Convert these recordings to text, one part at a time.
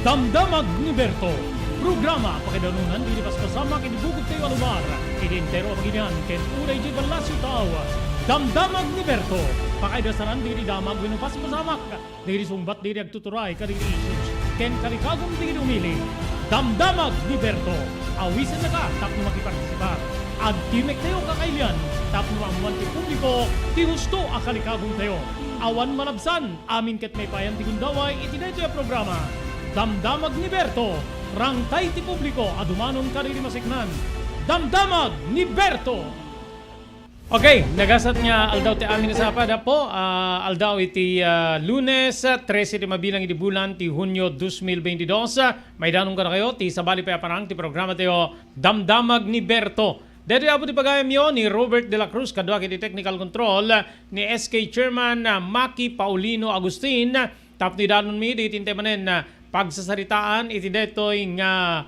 Damdamag ni Berto. Programa pakidanunan dilipas kasama kinibugod tayo alumar. Idintero ang ginyan ken unay di balasyo tao. Damdamag ni Berto. Pakaidasaran diri damag winupas masamak. Diri sumbat diri agtuturay kadiri issues. Ken kalikagom diri umili. Damdamag ni Berto. Awisan na ka tapno makipartisipar. Agtimek tayo kakailan. Tapno amuan ti publiko. Ti husto akalikagom tayo. Awan malabsan. Amin ket may payan ti gundaway itinay tayo programa. Damdamag ni Berto. Rangtay ti publiko adumanon kariri masiknan. Damdamag ni Berto. Okay, nagasat nga aldaw ti amin sa pada po. Aldaw iti Lunes 13 ti mabilang iti bulan ti Hunyo 2022. May danong ka na kayo ti sabali pa parang ti programa tayo Damdamag ni Berto. Dito abo ti pagayam yun ni Robert de la Cruz kadwa kiti technical control ni SK Chairman Maki Paulino Agustin. Tap ni danon mi di tintemanen pagsasaritaan iti detoy nga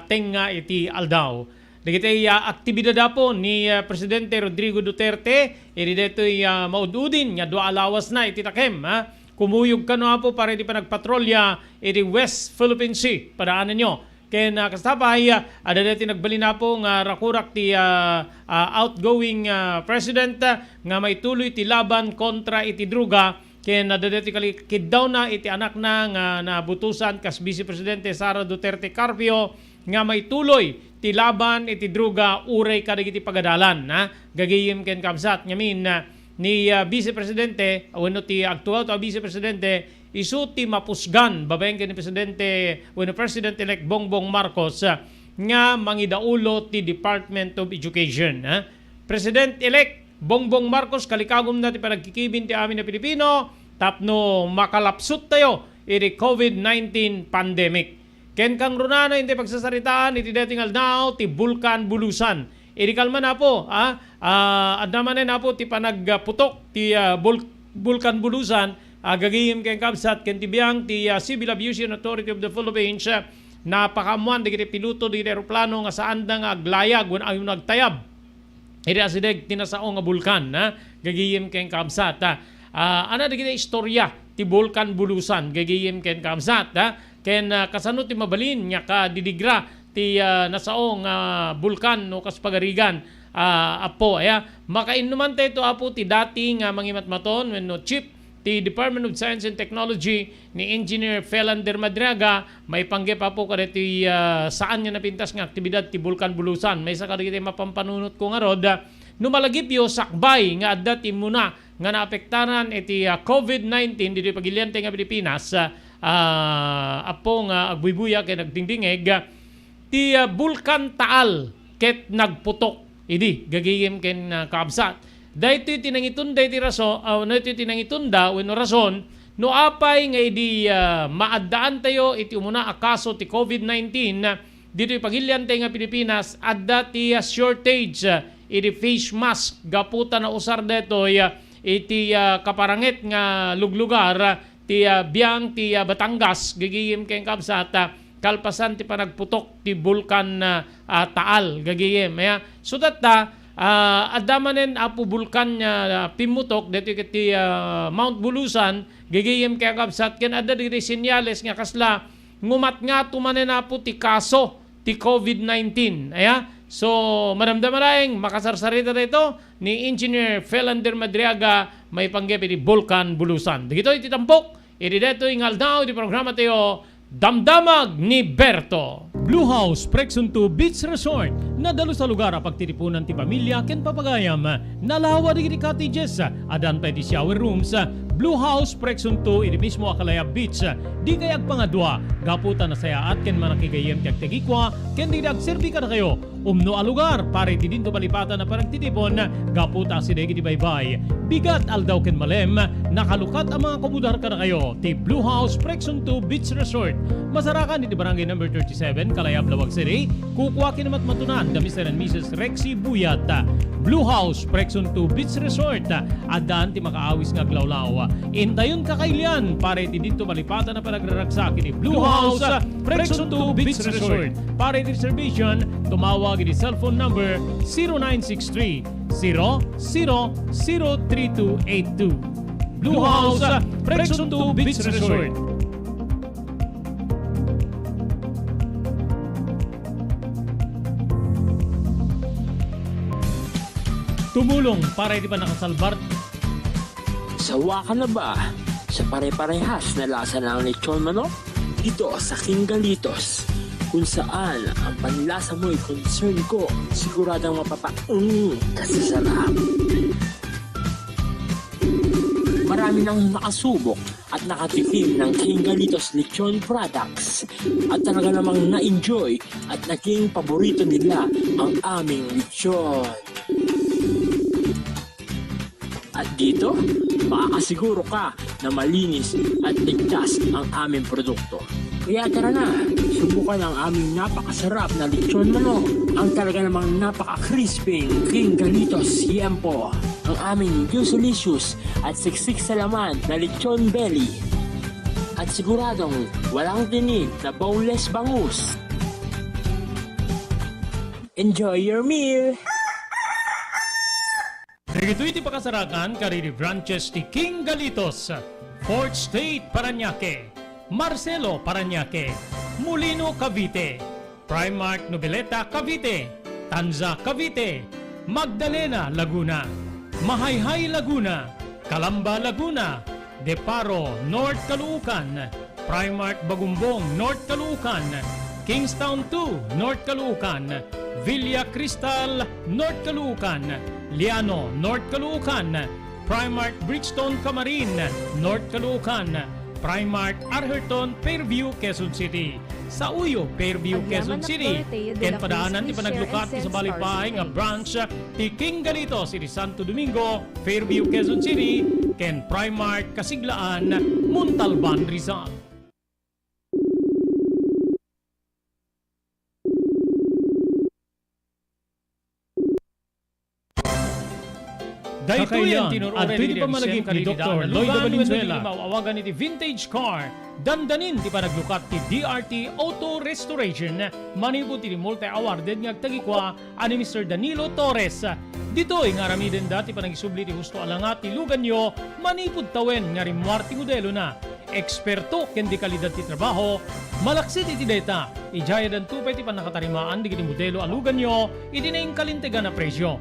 tenga iti aldaw. Dagiti aktibidad po ni Presidente Rodrigo Duterte iti detoy maududin nga dua alawas na iti takem. Kumuyog kano po para iti panagpatrolya iti West Philippine Sea. Padaanan nyo. Ken kastabay ada deti nagbali na po nga rakurak ti outgoing president nga may tuloy ti laban kontra iti druga. Kaya nadadeti kidaw na iti anak na nga nabutusan kas Vice Presidente Sara Duterte Carpio nga may tuloy ti laban iti druga uray kadag iti pagadalan. Gagayim ken kamsat ngamin ni Vice Presidente wenno ti aktual to Vice Presidente isu ti mapusgan babaeng ken ni Presidente wenno President-elect Bongbong Marcos nga mangidaulo ti Department of Education. President-elect Bongbong Marcos kalikagom na ti panagkikibin ti amin na Pilipino tapno makalapsut tayo iti COVID-19 pandemic. Ken kang runana hindi pagsasaritaan iti dating aldaw ti Bulkan Bulusan. Iti kalma na po adnaman na po ti panagputok ti Bulkan Bulusan gagayim ken kabsat ken tibiyang ti Civil Aviation Authority of the Philippines napakamuan digiti piloto di eroplano nga saan da nga aglayag wen ayon nagtayab. Iti asideg tinasao nga bulkan gagiyim ken kamsat ana digiti istorya ti Bulkan Bulusan gagiyim ken kamsat ken kasano ti mabalin nya ka didigra ti nasao nga bulkan no kas pagarigan apo makainuman tayo apo ti dating mangimatmaton wenno chief ti Department of Science and Technology ni Engineer Felander Madriaga may pangge pa po kada ti saan niya napintas nga aktibidad ti Bulkan Bulusan. May isa kada iti mapampanunot ko nga rod numalagipyo sakbay nga adda ti muna nga naapektaran iti COVID-19 dito pagilyante nga Pilipinas apo nga agbuybuya kay nagdingdingeg ti Bulkan Taal ket nagputok idi gagiyem ken kaabsat. Dahito tinangitunda iti raso, iti tinangitunda wenno rason no apay nga idi maaddaan tayo iti umuna akaso ti COVID-19 dito pagilyan tayo nga Pilipinas adda ti shortage iti face mask gaputa na usar detoy iti kaparanget nga luglugar ti biang ti Batangas gagiyem ken kabsat kalpasan ti panagputok ti Bulkan Taal gagiyem so that adamanen apo bulkan nya pimutok dito kiti Mount Bulusan gigiyem kay kabsat ken adda diri senyales nga kasla ngumat nga tumanen apo ti kaso ti COVID-19 so madamdaman laeng makasarsarita dito ni Engineer Felander Madriaga may panggep iti Bulkan Bulusan dito iti tampok iti dito ingal daw di programa tayo Damdamag ni Berto. Blue House Prexon 2 Beach Resort nadalo sa lugar pagtitipunan ti pamilya ken papagayam nalawa digiti cottages adan pa ti shower rooms. Blue House Prexon 2 iti mismo Akalaya Beach di kayag pangadwa gaputan na sayaat ken manakigayem ti agtegikwa ken di agserbi ka na kayo umno a lugar pare ti dinto palipatan na paragtitipon gaputa sidegi ti baybay bigat aldaw ken malem nakalukat ang mga komudar ka na kayo ti Blue House Prexon 2 Beach Resort masarakan iti barangay number 37 Kalayab Lawag City kukwa kinamatmatunan da Mr. and Mrs. Rexy Buyat. Blue House Prexon 2 Beach Resort adaan ti makaawis nga glawlaw indayon kakailian pare ti dito malipatan na panagraragsak iti Blue House Prexon 2 Beach Resort pare ti reservation tumawag iti cellphone number 0963 003282 Blue House Prexon 2 Beach Resort. tumulong para di pa nakasalbar. Sawa ka na ba sa pare-parehas na lasa ng lechon manok? Dito sa King Galitos, kung saan ang panlasa mo'y concern ko, siguradang kasasarap. Marami nang nakasubok at nakatikim ng King Galitos Lechon products at talaga namang na-enjoy at naging paborito nila ang aming lechon. At dito, makakasiguro ka na malinis at ligtas ang aming produkto. Kaya tara na, subukan ang aming napakasarap na lechon manok, ang talaga namang napaka-crispy King Galitos Yempo, ang aming juicelicious at siksik sa laman na lechon belly, at siguradong walang tinig na boneless bangus. Enjoy your meal! Dito iti pakasarakan kariri branches ti King Galitos, Fourth State Parañaque, Marcelo Parañaque, Molino Cavite, Primark Noveleta Cavite, Tanza Cavite, Magdalena Laguna, Mahayhay Laguna, Calamba Laguna, Deparo North Caloocan, Primark Bagumbong North Caloocan, Kingstown 2 North Caloocan, Villa Cristal North Caloocan, Liano North Caloocan, Primark Bridgestone Camarin North Caloocan, Primark Arherton Fairview Quezon City. Sa Uyo Fairview Quezon City, ken padaanan ti panaglukat ti sa Balipay nga branch ti King Galitos iti Santo Domingo, Fairview Quezon City, ken Primark Kasiglaan, Montalban, Rizal. Dahito yan, at dito pa malagip ni Dr. Lloyd Valenzuela. Maawagan iti vintage car. Dandanin ti panaglukat ti DRT Auto Restoration. Manipod ti multi-awarded nga agtagikwa ani Mr. Danilo Torres. Dito nga ramiden dati panagisubli ti husto alangat ti lugan nyo. Manipod tawen nga rimwarti modelo na. Eksperto ken di kalidad ti trabaho. Malaksit iti data. Ijaya dan tupay ti panakatarimaan di kiti modelo alugan nyo. Iti na yung kalintegan na presyo.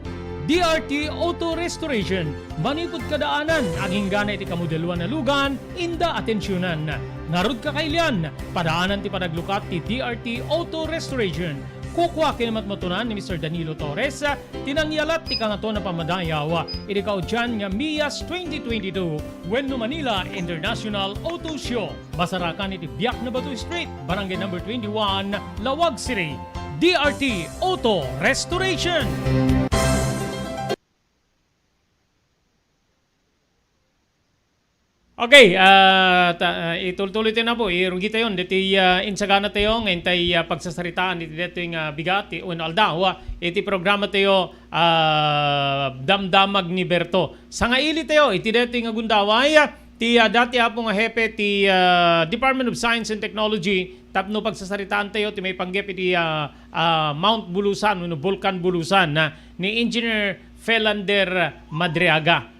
DRT Auto Restoration, manipod kadaanan, aging gana iti kamodeluan na lugan, inda atensyonan. Narod ka kailian, padaanan ti panaglukat ti DRT Auto Restoration. Kukwa kinamatmatunan ni Mr. Danilo Torres, tinangyalat ti kangato na pamadayaw, iti kaudyan nga MIAS 2022, Wenno Manila International Auto Show. Basarakan iti Biak na Batu Street, Barangay number 21, Lawag City. DRT Auto Restoration. Okay, ituloy tayo na po. Irugi tayo. Dito insagana tayo. Ngayon tayo pagsasaritaan. Dito yung bigat. Aldaw. Iti programa tayo Damdamag ni Berto. Sa nga ili tayo. Iti dito yung agundaway. Ti dati po nga hepe ti Department of Science and Technology. Tapno pagsasaritaan tayo. Ti may panggep iti Mount Bulusan. Vulcan Bulusan. Ni Engineer Felander Madriaga.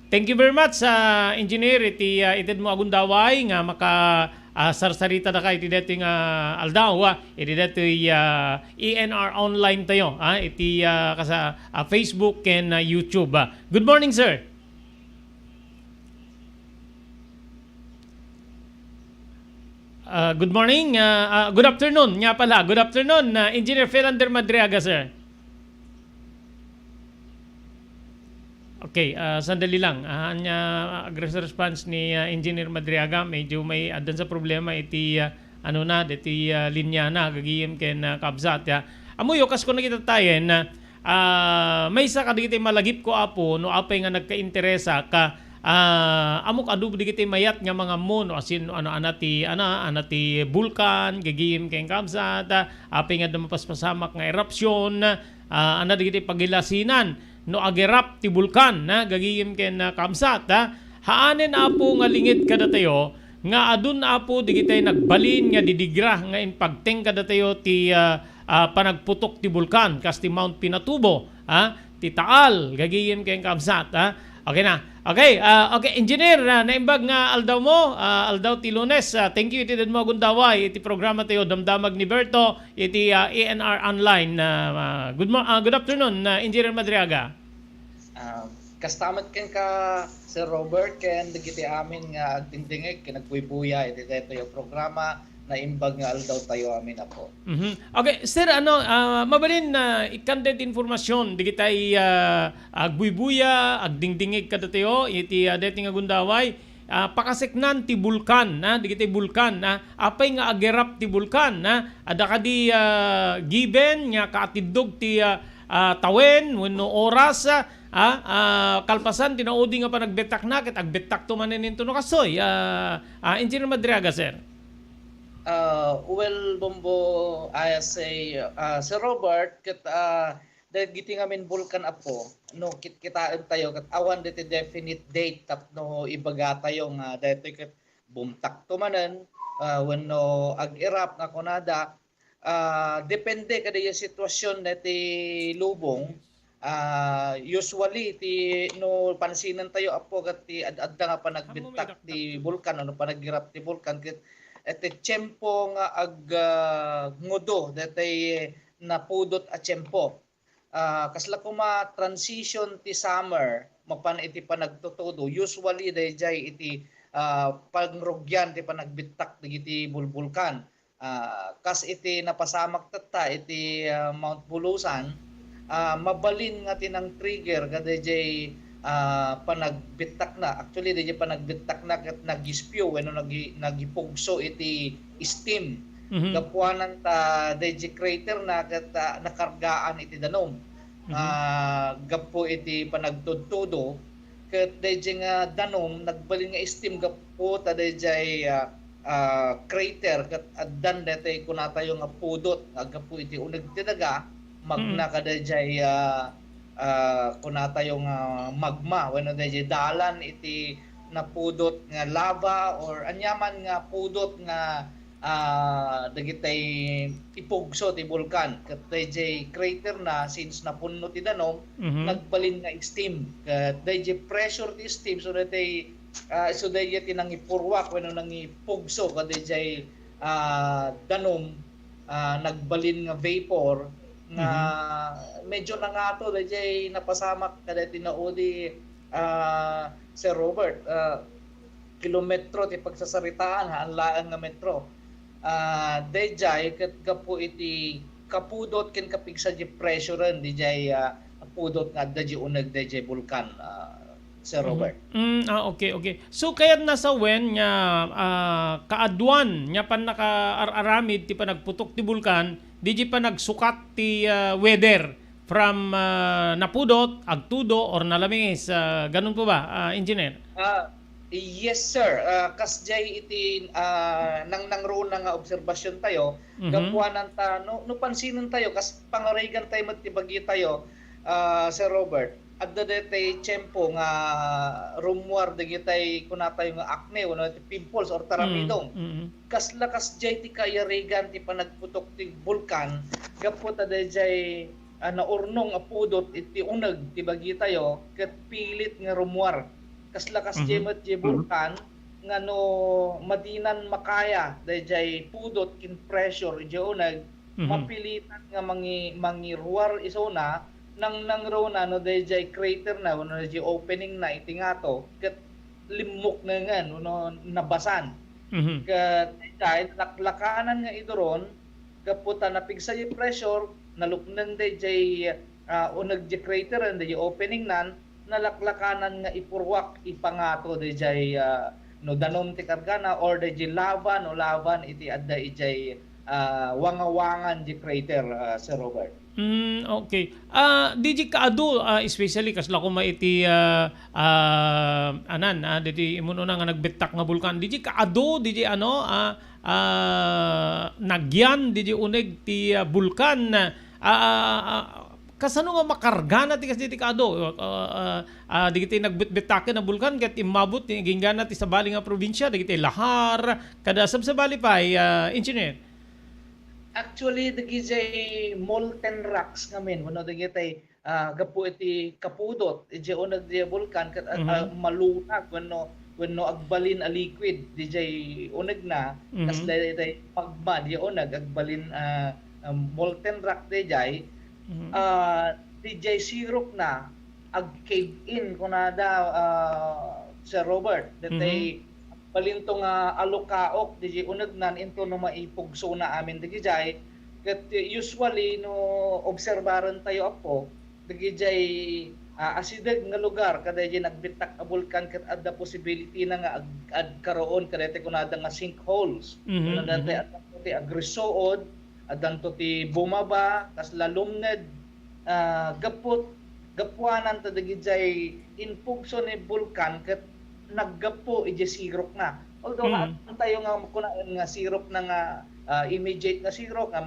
Thank you very much sa engineer iti ited mo agundaway nga maka sarsarita da kay iti dating aldaw iti dati ENR online tayo iti kasa Facebook and YouTube. Good morning, sir. Good morning. Good afternoon nga pala. Good afternoon, Engineer Felander Madriaga, sir. Okay, sandali lang. Aggressive response ni Engineer Madriaga, medyo may adan sa problema iti iti linya na gagiyem ken kabsat ya. Amuyo kas ko nakita tayen may isa kadigiti malagip ko apo no apay nga nagka-interesa ka amok adu digiti mayat nga mga mono asin anati bulkan gagiyem ken kabsat apay nga mapaspasamak nga erupsyon digiti pagilasinan no agerap ti bulkan na gagiyem ken kamsat haanen apo nga lingid kada tayo nga adun apo digitay nagbalin nga didigra nga in pagteng kada tayo ti panagputok ti bulkan kas ti Mount Pinatubo ti Taal gagiyem ken kamsat okay na okay engineer naimbag nga aldaw mo aldaw ti Lunes thank you iti mo gundaway iti programa tayo Damdamag ni Berto iti ENR online good afternoon Engineer Madriaga. Kastamat ken ka Sir Robert ken dagiti amin nga agdingdingeg ken nagbuy-buya iti daytoy a programa na imbag nga aldaw tayo amin ako. Okay, sir, mabalin na ikandet informasyon, di kitay agbuybuya, agdingdingig kada tayo, iti deti nga gundaway, pakaseknan ti bulkan, di kitay bulkan, apay nga agerap ti bulkan, ada kadi given, nga kaatidog ti tawen, wenno oras, kalpasan, tinaudi nga pa nagbetak na, ket agbetak to manin into no kasoy, Engineer Madriaga, sir. Well, Bombo, I say, Sir Robert, dahil giting amin bulkan apo, no, kitaan tayo, kat awan dito definite date, tap no, ibaga tayo nga, dahil kat bumtak tumanan, when no, ag-irap nga kunada, depende kada yung sitwasyon na ti lubong, usually, ti, no, pansinan tayo apo, kat ti ad-adda nga pa nagbintak ti bulkan, ano, pa nag-irap ti bulkan, kat iti tiyempo nga ngudo datay napudot a tiyempo. Kasla kuma transition ti summer mapan iti panagtutudo usually dayjay iti pangrugyan ti panagbitak iti bulbulkan. Kas iti napasamak tatta iti Mount Bulusan, mabalin nga tinang trigger kadayjay panagbitak na. Actually dayjay panagbitak na ket nagispew wenno nagipugso iti steam. Gapuanan ta dayjay crater na ket nakargaan iti danom. Gapo iti panagtudtudo ket dayjay nga danom nagbalin nga steam gapo ta dayjay crater ket addan daytay kunatayo nga pudot gapo iti uneg ti daga magna kadayjay kunatayo nga magma wenno dayjay dalan iti napudot nga lava or anyaman nga pudot nga dagitay ipugso ti bulkan ket dayjay crater na since napunno ti danom nagbalin nga steam ket dayjay pressure ti steam so dayjay tinang ipurwak wenno nang ipugso ket dayjay danom nagbalin nga vapor nga medyo nangato dayjay napasamak kada tinaudi Sir Robert kilometro ti pagsasaritaan haanlaan nga metro. Dayjay ket gapo iti kapudot ken kapigsa di pressurean dayjay pudot nga adda di uneg dayjay bulkan Sir Robert. Okay. So kayat nasa wen nga kaadwan nya pan naka-araramid ti panagputok ti bulkan, di pa nagsukat ti weather from napudot, agtudo or nalamis, ganun po ba, Engineer? Yes sir, kasjay iti nangruna nga obserbasyon tayo, gapuanan ta no pansinon tayo kas pangarigan tayo matibagi tayo Sir Robert. Adda detay tiyempo nga rumwar dagitay kunatayo nga acne wenno pimples or taramidong. Kasla kasjay ti kayarigan ti panagputok ti bulkan, gapo ta dayjay naurnong apudot iti uneg ti bagi tayo ket pilit nga rumwar. Kasla kasjay met ti bulkan nga no madinan makaya dayjay pudot kin pressure iti uneg mapilitan nga mangiruar isona nang rona no dayjay crater na no dayjay opening na iti ngato ket limok na nga no nabasan. Ket dayjay laklakanan nga idoron gaputa napigsa yung pressure naluknan dayjay uneg di crater and dayjay opening nan nalaklakanan nga ipurwak ipangato dayjay no danom ti kargana or dayjay lavan iti adda ijay wangawangan di crater Sir Robert. Okay. Di kaado especially kasla ko maiti diti imuno na nga nagbetak nga bulkan. Di kaado di nagyan di uneg ti bulkan kasano nga makarga na ti kasi ti kaado di kiti nagbetbetaken na bulkan ket imabot ti ginggana ti sabali nga probinsya di kiti lahar kada sabsabali pa Engineer. Actually dagiti molten rocks ngamin wenno dagiti gapu iti kapudot iti uneg di bulkan ket malunag wenno agbalin a liquid DJ uneg na kas dayjay magma di uneg agbalin molten rock DJ DJ syrup na ag cave in kunada Sir Robert detay palinto nga alukaok DJ unagnan into no maipugso na amin digijay ket usually no obserbaran tayo apo digijay asideg nga lugar kada di nagbitak a bulkan ket adda possibility na nga ad karoon kadete kunada nga sinkholes dati adto ti agresood adanto ti bumaba kas lalumned gapot gapuanan ta digijay inpugso ni bulkan ket naggapo ije sirok na although tayo nga kunaan nga sirok na nga immediate na sirok nga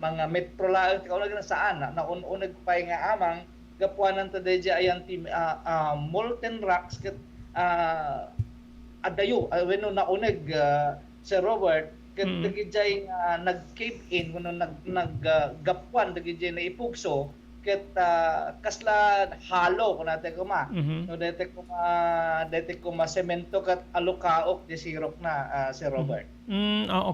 mga metrolael kauno na saan na uneg pay nga amang gapuanan ta deja ayan ti molten rocks ket adayo wenno na uneg Sir Robert ket digijay nag-cave in kuno naggapuan digijay na ipugso ket kasla halo kun natin kuma no dete kuma semento kat alukaok di sirok na Sir Robert.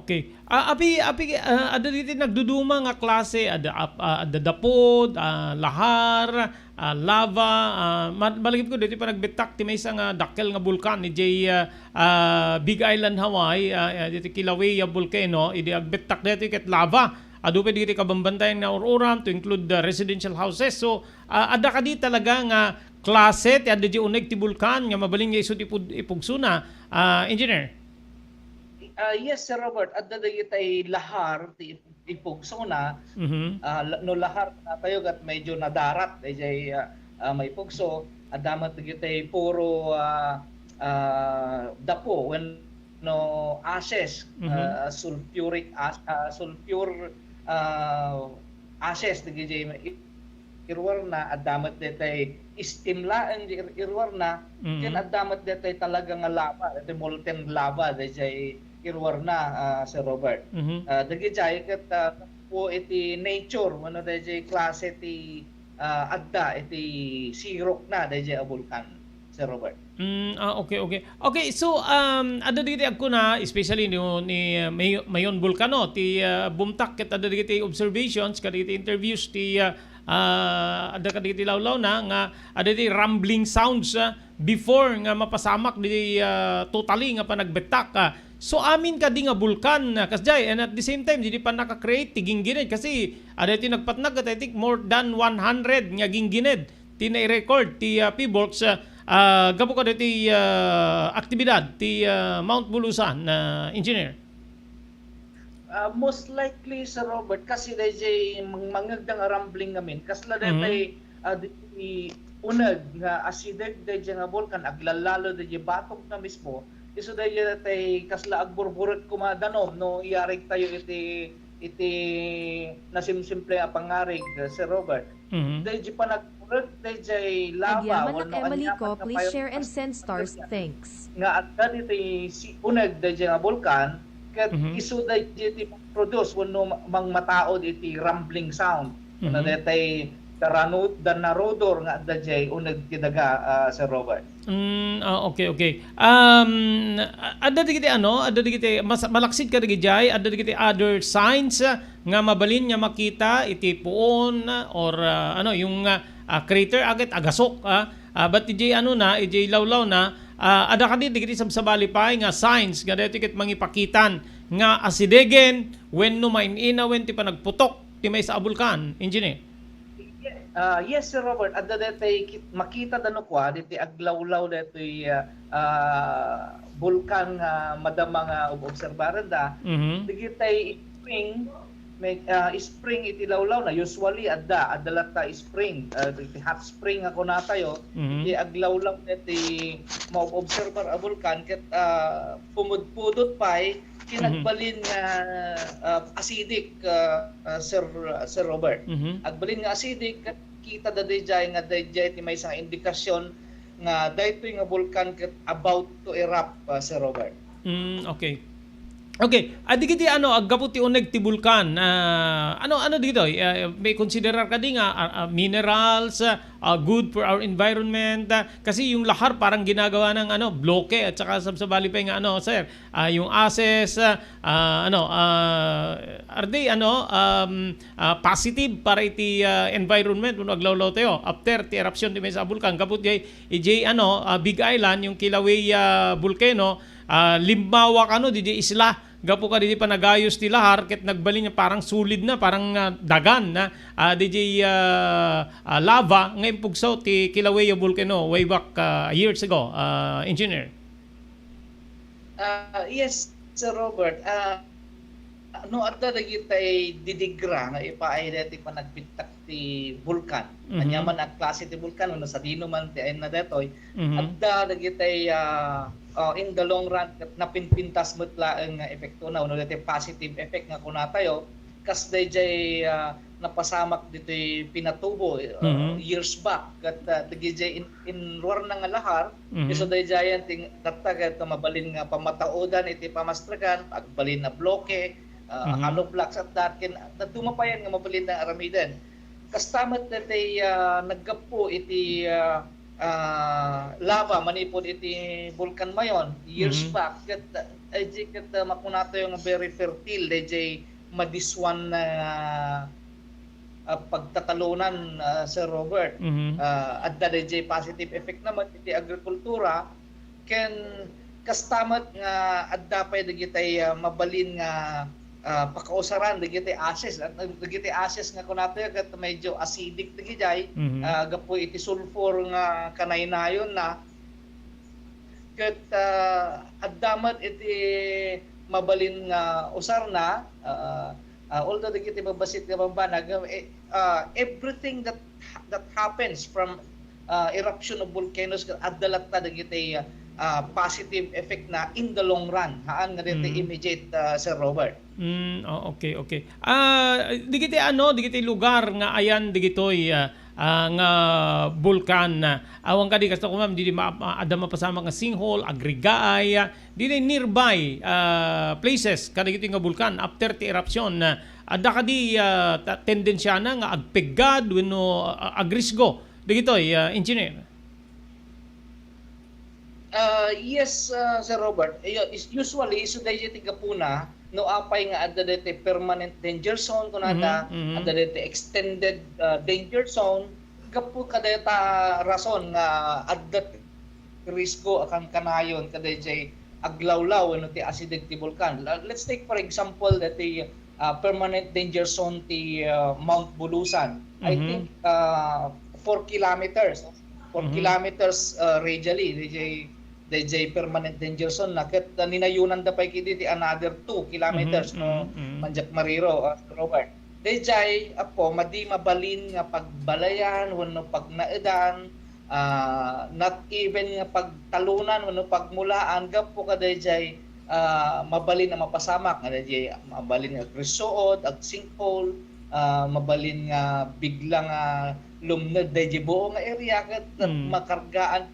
Okay. Abi ada dito nagduduma nga klase ada dapod, lahar, lava, malagip ko dito pa nagbitak ti may isang dakkel nga bulkan ni Big Island Hawaii, dito Kilauea volcano, idi agbitak dito ket lava. Adu pa dito kabambantayan nga ururam to include the residential houses. So, ada ka di talaga nga klase ti adda di uneg ti bulkan nga mabaling nga isod ipugsuna. Engineer? Yes, Sir Robert. Adda di tay lahar ti ipugsuna. No lahar na tayo gat medyo nadarat. Ay may pugso. Adamat di tay puro dapo when no ashes, sulfuric sulfur ashes digijay irwar na adamat detay istimla ang irwar na ken adamat detay talaga nga lava detay molten lava dijay irwar na Sir Robert. Digijay ket po iti nature mano dijay klase ti adda iti sirok na dijay a bulkan Sir Robert. Okay, so ada dito ako na especially ni Mayon Volcano ti bumtak ket ada dito observations kadito interviews ti ada kadito lawlaw na nga ada dito rumbling sounds before nga mapasamak di totally nga panagbetak. So amin ka di nga bulkan kasjay and at the same time di pa naka-create ti ginggined kasi ada dito nagpatnag I think more than 100 nga ginggined ti na-record ti PBORX gabo ka diti aktibidad ti Mount Bulusan engineer. Most likely Sir Robert kasi DJ mangagdang rumbling ngamin kasla daytay di uneg nga asideg DJ nga bulkan aglalalo DJ batok na mismo iso daytay kasla agburburet kumadanom no iyarig tayo iti nasimsimple a pangarig Sir Robert. DJ pa DJ lava Agyaman ng Emily ko, please share and send stars, thanks. Nga agad iti uneg DJ nga bulkan ket isu DJ produce wenno mang mataod iti rumbling sound na detay narodor nga DJ uneg ti daga Sir Robert. Okay. Ada digiti malaksid ka digijay, ada digiti other signs nga mabalin nga makita iti puon or yung crater agad agasok but iti iti lawlaw na ada kadi digiti sabsabali pa nga signs nga dito ket mangipakitan nga asidegen wenno mainina wen ti panagputok ti may sa bulkan engineer. Yes, Sir Robert. Adda detay makita dano kwa diti aglawlaw detoy bulkan madama nga obserbaran da. Digitay spring iti lawlaw na usually adda lata spring iti hot spring ako natayo iti aglawlaw deti maobserbar a bulkan ket pumudpudot pay kinagbalin nga acidic Sir Robert. Agbalin nga acidic kita dadayjay nga dayjay ti may isang indikasyon nga daytoy nga bulkan ket about to erupt Sir Robert. Okay. Okay, adi kiti aggaputi uneg ti bulkan. Ano dito? May considerar ka di nga minerals, good for our environment. Kasi yung lahar parang ginagawa ng bloke at saka sabsabali pa yung sir, yung ASES, are they positive para iti environment uno aglawlaw tayo after ti eruption di may sa bulkan kaput jay Big Island yung Kilauea volcano, limbawa di isla gapo ka di panagayos ti lahar ket nagbalin niya parang sulid na parang dagan na DJ lava ngayon pugsaw ti Kilauea volcano way back years ago, engineer. Yes, Sir Robert. No adda dagitay didigra nga ipa-identity pa nagpitak ti bulkan. Anya man ang klase ti bulkan no sa dino man ti ay na detoy. Adda dagitay in the long run napinpintas met laeng nga epekto na uno dagitay positive effect nga kunatayo kas dayjay napasamak ditoy pinatubo years back kat dagijay in ruar na nga lahar iso dayjayan ting tatagad mabalin nga pamataodan iti pamastragan agbalin na bloke hollow blocks at darken natumapayan nga mabalin na aramidan kastamat daytay naggapo iti lava manipod iti bulkan mayon years back kat makunato yung very fertile dayjay madiswan na pagtatalunan Sir Robert. Adda dayjay positive effect naman iti agrikultura ken kastamat nga adda pay dagitay mabalin nga pakausaran dagitay ASES at dagitay ASES nga kunato ket medyo acidic dagijay gapo iti sulfur nga kanaynayon na ket addamat iti mabalin nga usar na although dagiti mabasit nga pambanag everything that happens from eruption of volcanoes addalat ta dagiti positive effect na in the long run haan nga dito immediate Sir Robert. Okay. Digiti lugar nga ayan digitoy nga bulkan awang kadi kasto ko ma'am di ada mapasama nga sinkhole agrigaay di nearby places kada digiti nga bulkan after the eruption ada kadi tendensya na nga agpegad wenno agrisgo digitoy engineer. Yes, Sir Robert. Usually, iso dahil tigapuna, no apay nga adda dete permanent danger zone kunada, adda dete extended danger zone, kapu kadeta rason nga adda risko akan kanayon kada jay aglawlaw no ti acidic ti bulkan. Let's take for example that the permanent danger zone ti Mount Bulusan. I think 4 kilometers. 4 kilometers radially DJ permanent danger zone na ket ninayunan da pay kiti ti another 2 kilometers no Manjak Mariro Robert. DJ apo madi mabalin nga pagbalayan wenno pagnaedan not even nga pagtalunan wenno pagmulaan gapo ka DJ mabalin na mapasamak nga DJ mabalin nga krisuod ag sinkhole mabalin nga biglang lumned DJ buo nga area ket makargaan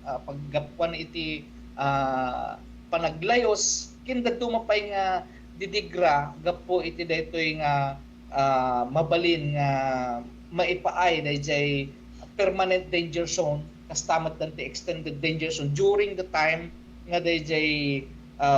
paggapuan iti panaglayos kinda tumapay nga didigra gapo iti daytoy nga mabalin nga maipaay dayjay permanent danger zone kastamat danti extended danger zone during the time nga dayjay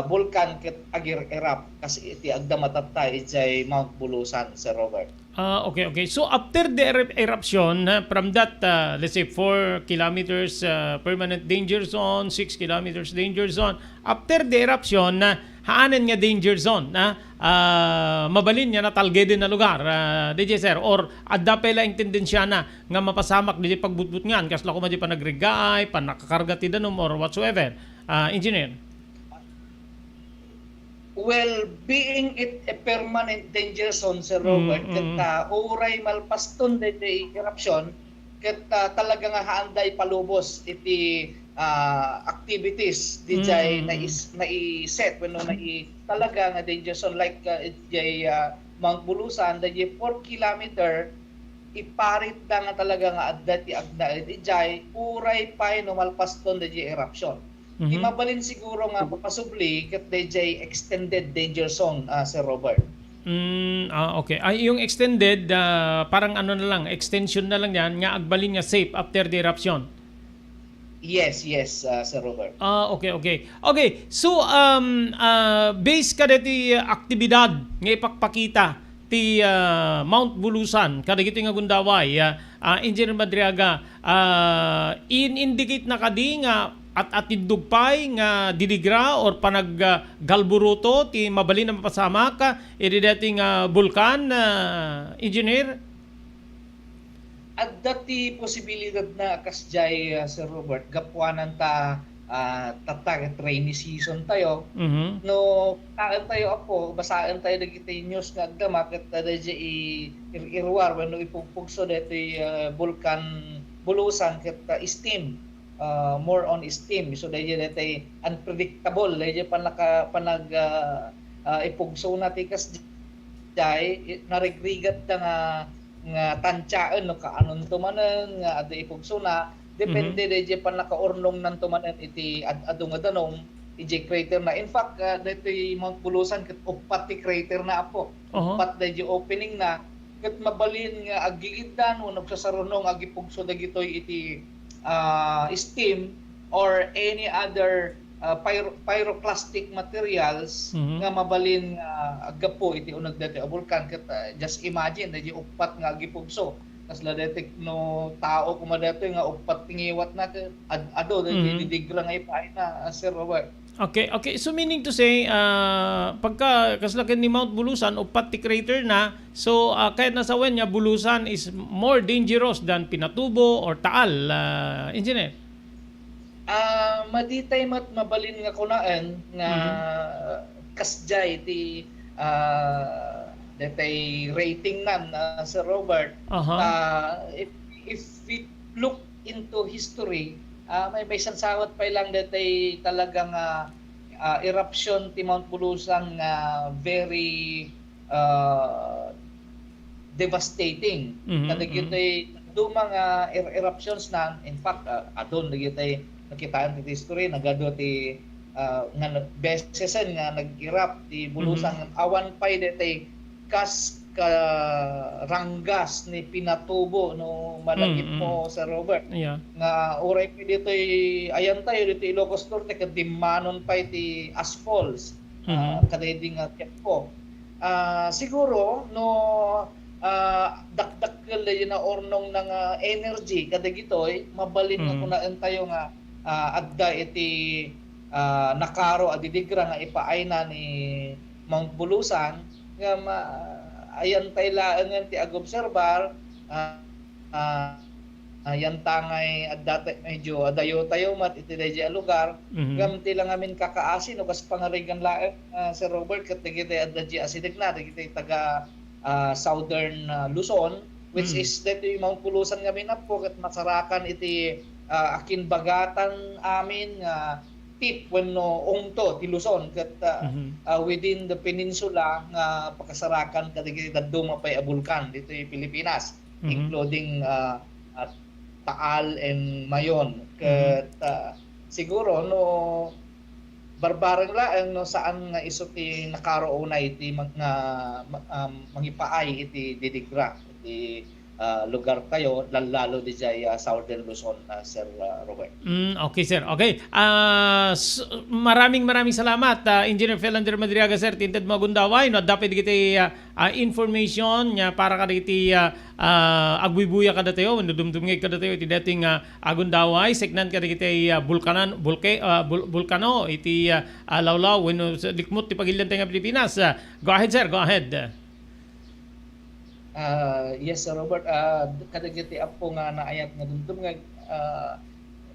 bulkan ket agir erupt kasi iti agdamatatay ijay Mount Bulusan Sir Robert. Okay. So after the eruption, from that, let's say 4 kilometers permanent danger zone, 6 kilometers danger zone, after the eruption, haanan nga danger zone, mabalin nga natalgede na lugar, DJ Sir, or adda pala yung tendensya na nga mapasamak DJ pagbutbut ngan, kasla ko pa nagrigaay, panakakarga ti danom, or whatsoever. Engineer? Well, being it a permanent danger zone, Sir Robert, ket uray malpaston de eruption, ket talaga nga haanday palubos iti activities dijay na-set when talaga nga danger zone like ijay Mount Bulusan dijay 4 kilometer iparit nga talaga nga adda ti agna ijay uray pay no malpaston dijay eruption. Di mabalin siguro nga papasubli ket DJ extended danger zone, Sir Robert. Okay. Ay, yung extended, parang ano na lang, extension na lang yan, nga agbalin nga safe after the eruption. Yes, Sir Robert. Okay. Okay, so base kada ti aktibidad nga ipakpakita ti Mount Bulusan kada gito nga gundaway, Engineer Madriaga, in-indicate na kadi nga at idugpay nga diligra or panag galburuto ti mabalin na mapasama ka iti dating bulkan, Engineer? At dati posibilidad na kasjay, Sir Robert, gapuanan ta tatag rainy season tayo. No, taan tayo ako, basaan tayo dagiti news nga agdama ket dadya irwar wenno ipugpugso dati bulkan Bulusan ket steam. More on steam. So dadya dati unpredictable, dadya panag ipugso na ti kasjay narigrigat nga tantsaan no kaanon tumanen nga adu ipugso na depende DJ pa nakaurnong nan tumanen iti adu nga danong iti crater na. In fact dito Mount Bulusan ket upat ti crater na apo. Upat DJ opening na ket mabalin nga agigidan o nagsasarunong agipugso dagitoy iti steam or any other pyroclastic materials nga mabalin agapo iti unag dati a bulkan ket just imagine dati upat nga gipugso kas la dati no tao kumadatoy nga upat tingiwat na ado dati didigra nga ipaay na, Sir Robert. Okay. So meaning to say, pagka kaslakin ni Mount Bulusan, upat ti crater na, so kahit nasa wen niya, Bulusan is more dangerous than Pinatubo or Taal, Engineer? Maditay mabalin nga kunaan nga kasjay ti detay rating nan, Sir Robert. If we look into history, may sansawat pa lang detay talagang eruption ti Mount Bulusan nga very devastating. Kadagitoy dumang eruptions na, in fact adon dagitoy nakitaan ti history nagado ti nga beses nga nag-erupt ti Bulusan awan pay detay kas ka ranggas ni Pinatubo no malagit mo, Sir Robert. Nga oray pa dito ayan tayo dito Ilocos Norte kadimanon pa ti Asfalls kadaydi nga tiempo. Siguro no dakdak na ornong ng energy kadagitoy mabalin nga kunaan tayo nga adda iti nakaro adidigra nga ipaay na ni Mount Bulusan nga ayan tayo laan ti agobserbar ayan tangay adda medyo adayo tayo mat iti dayjay lugar gam ti lang amin kakaasin o kas pangarigan laeng Sir Robert ket dagiti adda di asidik na dagiti taga southern Luzon which is dito Mount Bulusan nga minapo ket masarakan iti akin bagatan amin nga tip wenno ungto ti Luzon ket within the peninsula nga pakasarakan kadagiti daduma pay a bulkan dito yung Pilipinas including Taal and Mayon ket siguro no barbarang laeng no saan nga iso ti nakaro unay iti mangipaay iti didigra iti lugar tayo lalo di Southern Luzon, Sir Robert. Okay, sir. Okay. Maraming salamat, Engineer Philander Madriaga, sir. Tinted magundaway no dapat kiti information nya para kaditi agbubuya kada tayo wenno dumdumngeg kada tayo iti dating agundaway seknan kaditi bulkano iti lawlaw wenno likmot ti pagilian tayo nga Pilipinas. Go ahead, sir. Go ahead. Yes, Sir Robert, kadagiti apo nga naayat nga dumdum nga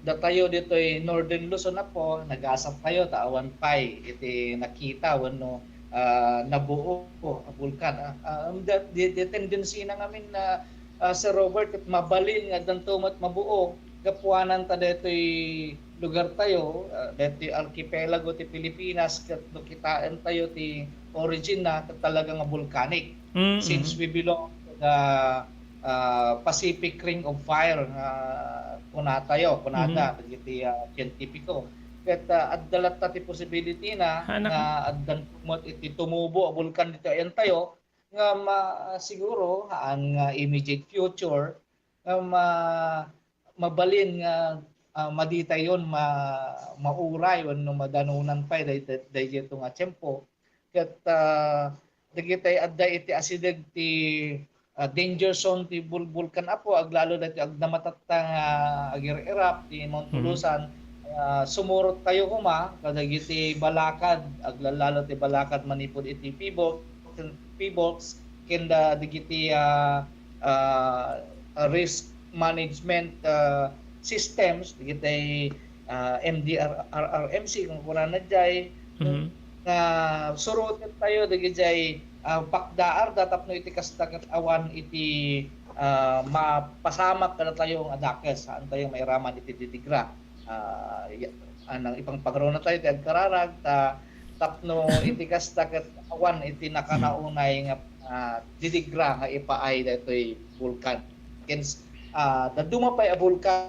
datayo dito Northern Luzon na po nag-asap tayo taawan pay iti nakita wenno nabuo a bulkan. The tendency na ngamin na Sir Robert ket mabalin nga dantumat mabuo gapuanan ta detoy lugar tayo detoy archipelago ti Pilipinas ket kitaan tayo ti origin na talaga nga volcanic. Since we belong to the Pacific Ring of Fire kunata dagiti scientifico ket addalat ta ti possibility na Anak. nga addan kumot iti tumubo a bulkan dito ayan tayo nga siguro ang immediate future nga mabalin nga madita yon mauray wenno madanunan pa dayto nga tiyempo ket dagitay adda iti asideg ti danger zone ti bulkan apo aglalo dati ag namatatta nga agir-irap ti Mount Tulusan sumurot tayo kuma kadagiti balakad aglalalo ti balakad manipod iti P-box kenda digiti risk management systems digiti MDRRMC kung kuna na jay nga surutin tayo digiti pakdaar datapno iti kastakat awan iti mapasamak kada tayo ang adakes saan tayo mairaman iti ditigra anang ipang pagro na tayo ti agkararag tapno iti kastakat awan iti nakanaunay nga ditigra nga ipaay datoy bulkan kens daduma pay a bulkan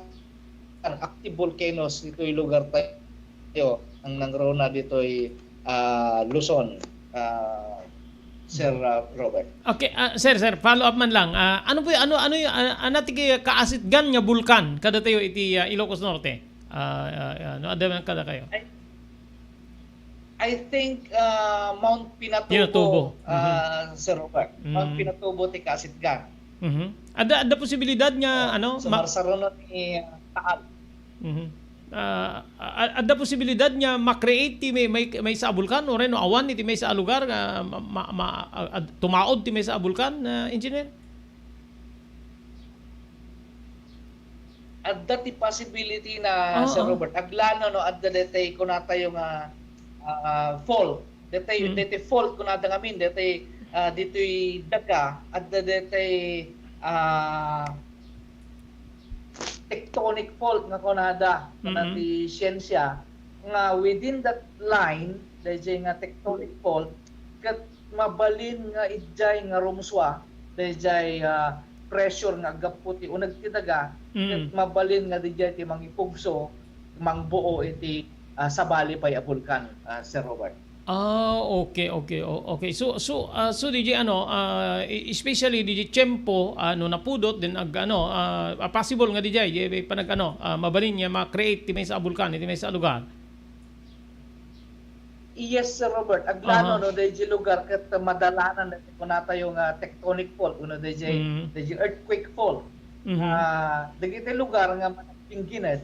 active volcanoes ditoy lugar tayo ang nangrona ditoy Luzon Sir Robert. Okay, sir, follow up man lang. Ano po yung anati kaasit gan nga bulkan kada tayo iti Ilocos Norte? Ano ada man kada kayo? I think Mount Pinatubo, Pinatubo. Sir Robert. Mount Pinatubo ti kaasit gan. Ada posibilidad nga ano sa Marsarono ni Taal. Ada posibilidad nga ma-create ti may sa bulkan o reno awan iti may sa lugar nga tumaod ti may sa bulkan engineer? Adda ti possibility na Sir Robert aglano no adda detay kunatayo nga fall detay fault kunada ngamin detay ditoy daga adda detay tectonic fault nga kunada ti siyensya nga within that line dayjay nga tectonic fault ket mabalin nga idjay nga rumswa dayjay pressure nga aggapo ti uneg ti daga ket mabalin nga dijay ti mangipugso mangbuo iti sabali pay a bulkan Sir Robert. Okay. So DJ especially DJ Tiempo napudot din ag possible nga DJ panag mabalin niya ma-create ti may sa bulkan ti may sa lugar. Yes Sir Robert, aglano no DJ lugar ket madalanan na tayo nga tectonic fault uno DJ earthquake fault. Dagiti lugar nga manapinggined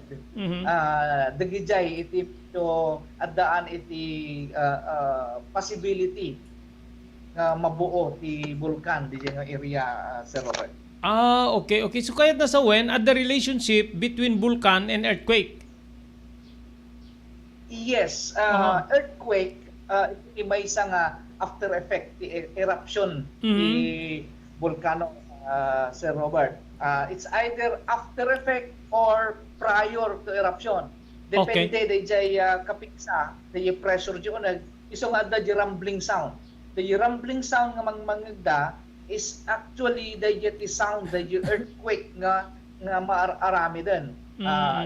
dagijay iti so addaan iti possibility nga mabuo ti bulkan di nga area Sir Robert. Okay. So kayat na sa when at the relationship between vulcan and earthquake? Yes, earthquake may isang after effect ti eruption ti bulkano Sir Robert. It's either after effect or prior to eruption. Depende dayjay kapiksa day pressure diyon iso nga da rumbling sound. The rumbling sound nga mangmangda is actually dayjay ti sound dayjay earthquake nga maarami din.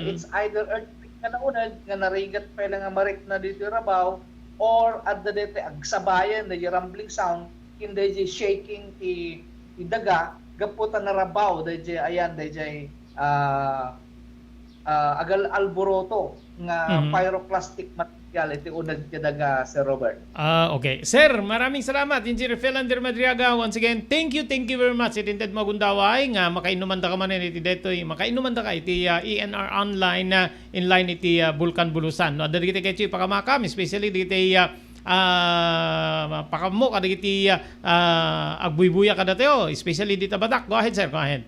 It's either earthquake nga naunag nga narigat pa lang nga marik na dito rabaw or at the dete agsabayan dayjay rumbling sound kin dayjay shaking ti daga gaputan na rabaw dayjay ayan dayjay agal alboroto nga pyroclastic material iti unag ti daga Sir Robert. Okay. Sir, maraming salamat Engineer Philander Madriaga. Once again, thank you very much. Itinted magundaway nga makainuman da ka man iti detoy makainuman da ka iti ENR online inline iti Bulkan Bulusan. No, adda kiti kay pakamakam especially diti pakamo kada kiti agbuybuya kada teo especially dita Batak. Go ahead sir, go ahead.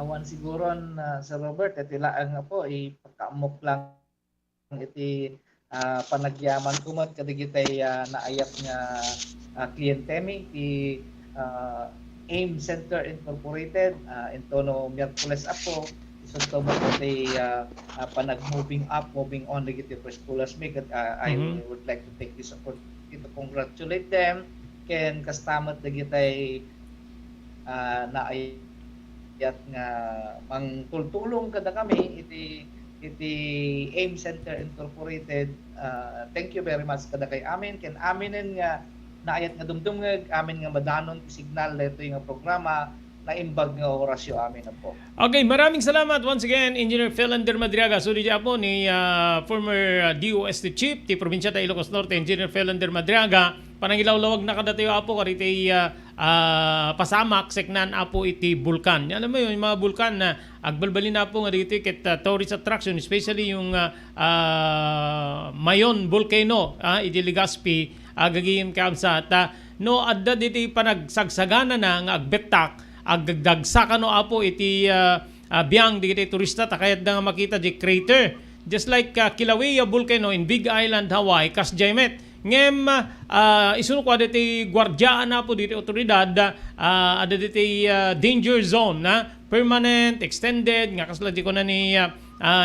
Awan siguron Sir Robert iti laang nga po ipakaamok lang iti panagyaman kumot kadigitay naayap nga kliyentemi ti AIM Center Incorporated intono Miyerkules apo isunto mo iti panag-moving up, moving on digiti Preschoolas Week I would like to take this opportunity to congratulate them ken kastamot digitay naayat nga mangtultulong kada kami iti iti AIM Center Incorporated. Thank you very much kada kay amin ken aminen nga naayat nga dumdumngeg amin nga madanon ti signal dito nga programa na imbag nga orasyo amin na po. Okay, maraming salamat once again, Engineer Philander Madriaga. Suli dyan po ni former DOST Chief, ti Probinsya ta Ilocos Norte, Engineer Philander Madriaga. Panangilawlawag na kadatayo apo kariti pasamak, seknan apo iti bulkan. Alam mo yun, yung mga bulkan na agbalbalin na po nga dito ket tourist attraction, especially yung Mayon Volcano, iti Legazpi, agagiyim kaabsa. No, adda dito panagsagsagan na nga agbetak, agdagsakan no apo iti biyang di kiti turista takayat na nga makita di crater just like Kilauea Volcano in Big Island, Hawaii kas jaymet ngem isuno ko aditi gwardyaan na po diti otoridad ada diti danger zone na permanent extended nga kasla di ko na ni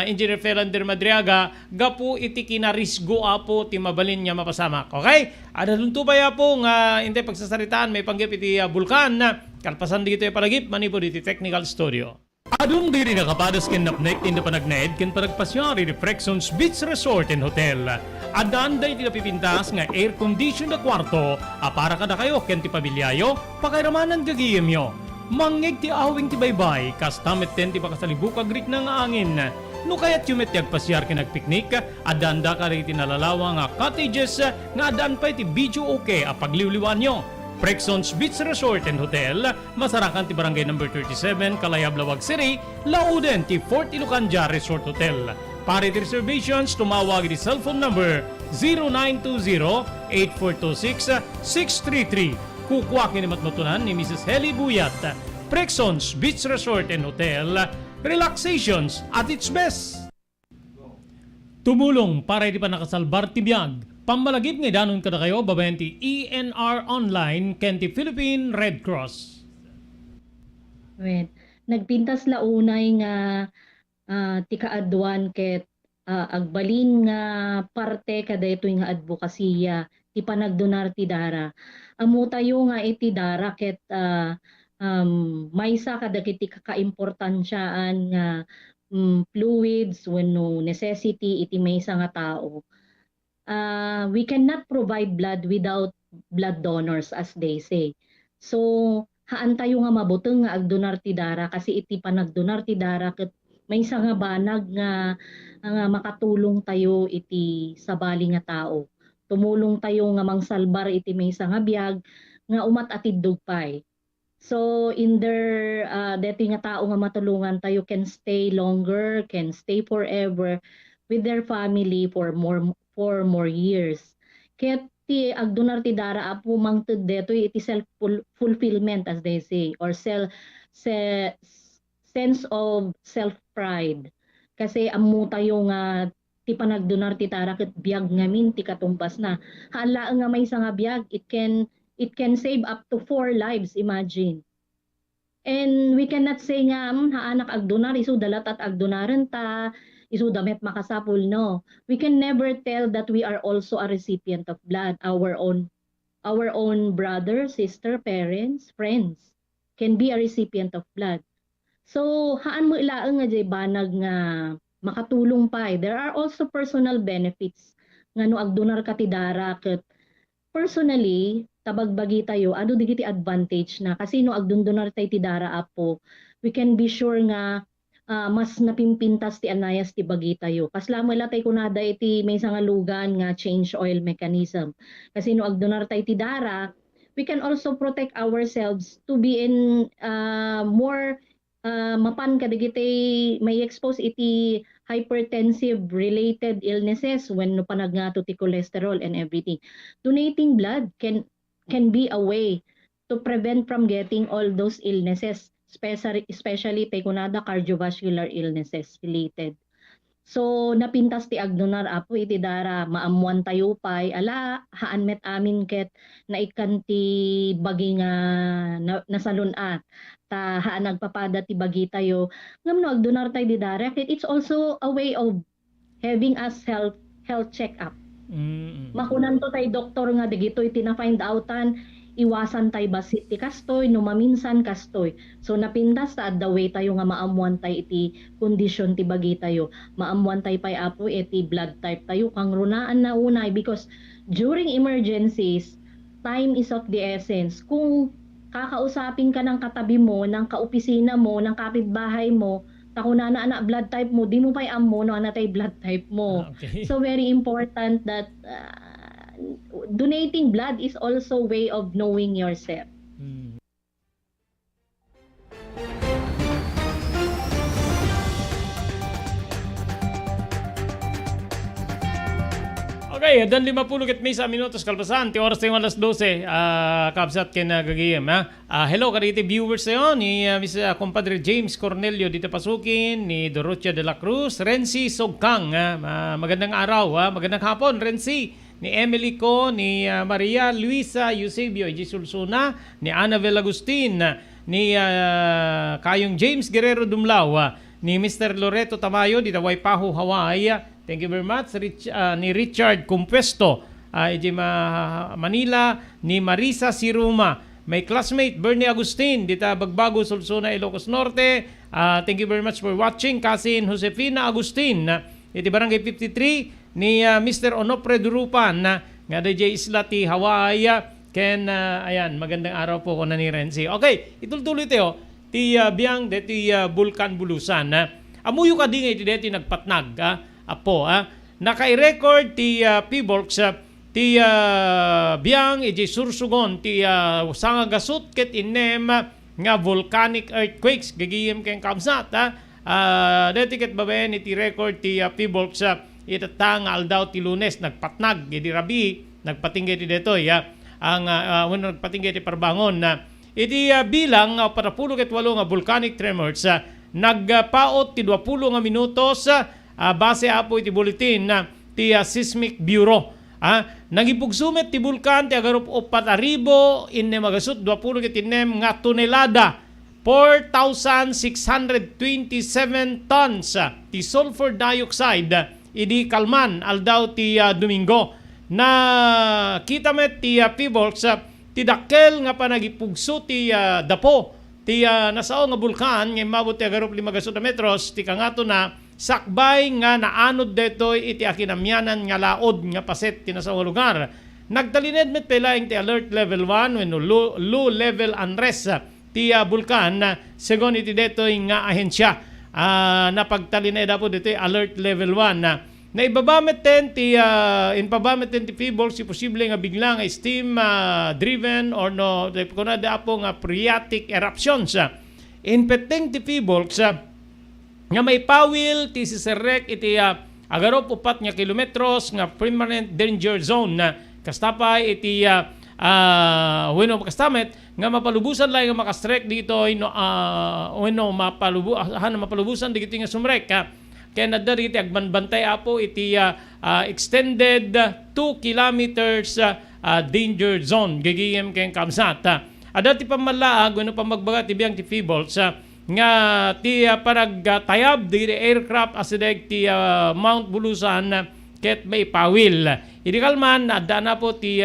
Engineer Philander Madriaga gapu iti kinarisgo apo ti mabalin nga mapasamak. Okay? Ada lunto ba po nga inte pagsasaritaan may panggip iti bulkan na kalpasan dito yung palagip manipo diti technical studio. Adung diri nakapadas ken napnek tinda panagnaed ken panagpasyari di Frexons Beach Resort and Hotel. Adan day ti napipintas nga air condition na kwarto para kada kayo ken ti pabilyayo pakairamanan gagiyem yo. Mangeg ti awing ti baybay kas tamet ten ti pakasalibuk agrik na nga angin. No kaya't yumet ti agpasyar ken nagpiknik adan da ka ti nalalawa nga cottages nga adan pa ti video okay a pagliwliwan nyo. Frexons Beach Resort and Hotel, masarakan ti barangay number 37, Calayab-Lawag City, Lauden ti Fort Ilocanja Resort Hotel. Para ti reservations, tumawag di cellphone number 0920-8426-633. Kukuha kini matmatunan ni Mrs. Heli Buyat. Frexons Beach Resort and Hotel, relaxations at its best. Tumulong para di pa nakasalbar ti biyag. Pamalagip nga danon kada kayo babayan ti ENR Online ken ti Philippine Red Cross. Wait, nagpintas launay nga ti kaadwan ket agbalin nga parte kada ito nga advokasya ti panagdonar ti dara. Amo tayo nga iti dara ket maysa kada kiti kakaimportansyaan nga fluids wenno necessity iti maysa nga tao. We cannot provide blood without blood donors as they say. So haan tayo nga mabuteng nga agdonar ti dara kasi iti panagdonar ti dara ket maysa nga banag nga makatulong tayo iti sabali nga tao. Tumulong tayo nga mangsalbar iti maysa nga biag nga umat atid dugpay. So in there deti nga tao nga matulungan tayo can stay longer, can stay forever with their family for more years. Kaya ti agdonar ti dara apo mangted deto iti self fulfillment as they say or sense of self pride. Kasi ammo tayo nga ti panagdonar ti dara ket biag ngamin ti katumbas na. Hala nga may nga biag it can save up to 4 lives, imagine. And we cannot say nga haanak agdonar isu dalat at agdonaran ta isu damet makasapul, no. We can never tell that we are also a recipient of blood. Our own brother, sister, parents, friends can be a recipient of blood. So haan mo ilaang nga jay banag nga makatulong pa. There are also personal benefits nga no agdonar ka ti dara ket personally tabagbagi tayo adu digiti advantage na kasi no agdundonar tay ti dara apo we can be sure nga mas napimpintas ti anayas ti bagi tayo. Kasla mo ila tay kunada iti may nga lugan nga change oil mechanism. Kasi no agdonar tay ti dara, we can also protect ourselves to be in more mapan kadigiti may expose iti hypertensive related illnesses when no panagnato ti cholesterol and everything. Donating blood can be a way to prevent from getting all those illnesses, especially kunada cardiovascular illnesses related. So napintas ti agdonar apo iti dara maamuan tayo pay ala haan met amin ket naikan ti bagi nga nasalun-at ta haan nagpapada ti bagi tayo ngam no agdonar tayo di dara ket it's also a way of having us health check up. Makunan to tay doktor nga digito iti na find outan iwasan tay basit ti kastoy no maminsan kastoy. So napintas ta the way tayo nga maamuan tay iti kondisyon ti bagi tayo. Maamuan tay pay apo iti blood type tayo kang runaan na unay because during emergencies time is of the essence. Kung kakausapin ka ng katabi mo, ng kaopisina mo, ng kapitbahay mo, tako na anak blood type mo, di mo pa'y amo no anatay blood type mo. Okay. So very important that donating blood is also way of knowing yourself. Hmm. Okay, dan 50 ket misa minutos kalpasan. Ti oras tayo alas 12. Kabsat ken gagiyem ha. Hello kariti viewers tayo ni Miss Compadre James Cornelio dito pasukin ni Dorothea de la Cruz, Renzi Sogkang. Magandang araw ha. Magandang hapon Renzi. Ni Emily ko, ni Maria Luisa Eusebio Sulsuna, ni Annabel Agustin, ni Kayong James Guerrero Dumlao, ni Mr. Loreto Tamayo dito Waipahu, Hawaii. Thank you very much. Ni Richard Compuesto, Manila, ni Marisa Siruma, my classmate Bernie Agustin, dito Bagbago, Sulsuna, Ilocos Norte. Thank you very much for watching. Cousin Josefina Agustin, dito Barangay 53, ni Mr. Onofre Durupan, nga DJ Islati, Hawaii. Ken, ayan, magandang araw po ko na ni Renzi. Okay, itultuloy tayo. Ti biyang, deti Bulkan Bulusan. Amuyo ka di nga iti nagpatnag, apo, naka-record ti Piborgs, ti biyang iti sursugon, ti sangagasut ket inem nga volcanic earthquakes, gagiyem keng kamsat, deti ket babaen iti record ti Piborgs, itatang aldaw ti Lunes, nagpatnag, iti rabi, nagpatinggay ti detoy, ang nagpatinggay ti parbangon, iti bilang 48 nga volcanic tremors, nagpaot ti 20 nga minutos, base apo iti bulletin ti Seismic Bureau. Nagipugsumet ti bulkan ti agarup 4,000 magasut 20 ket inem nga tonelada 4,627 tons ti sulfur dioxide idi kalman aldaw ti Domingo. Na kita met ti Piborgs ti dakkel nga panagipugso ti dapo ti nasao nga bulkan nga mabot ti agarup 5 metros ti kangato na sakbay nga naanod detoy iti akinamyanan nga laod nga paset ti nasao nga lugar. Nagtalined met pelaing ti alert level 1 when low level unrest ti bulkan segon iti detoy nga ahensya. Napagtalined po detoy alert level 1 na ibabamet ten ti inpabamet ten ti Piborgs si posible nga bigla nga steam driven or no kuna apo nga phreatic eruptions. Inpeteng ti Piborgs nga may pawil ti siserek iti agarop 4 nga kilometros nga permanent danger zone na kastapay iti weno kastamet nga mapalubusan lang nga makastrek dito weno mapalubusan dito nga sumrek kaya nadari iti agbanbantay apo iti extended 2 kilometers danger zone gagiyem kayong kamsat. Adati pamalaag weno pamagbaga ti biyang ti Piborgs nga ti paragtayab di aircraft asideg ti Mount Bulusan ket may pawil. Idikalman adda na po ti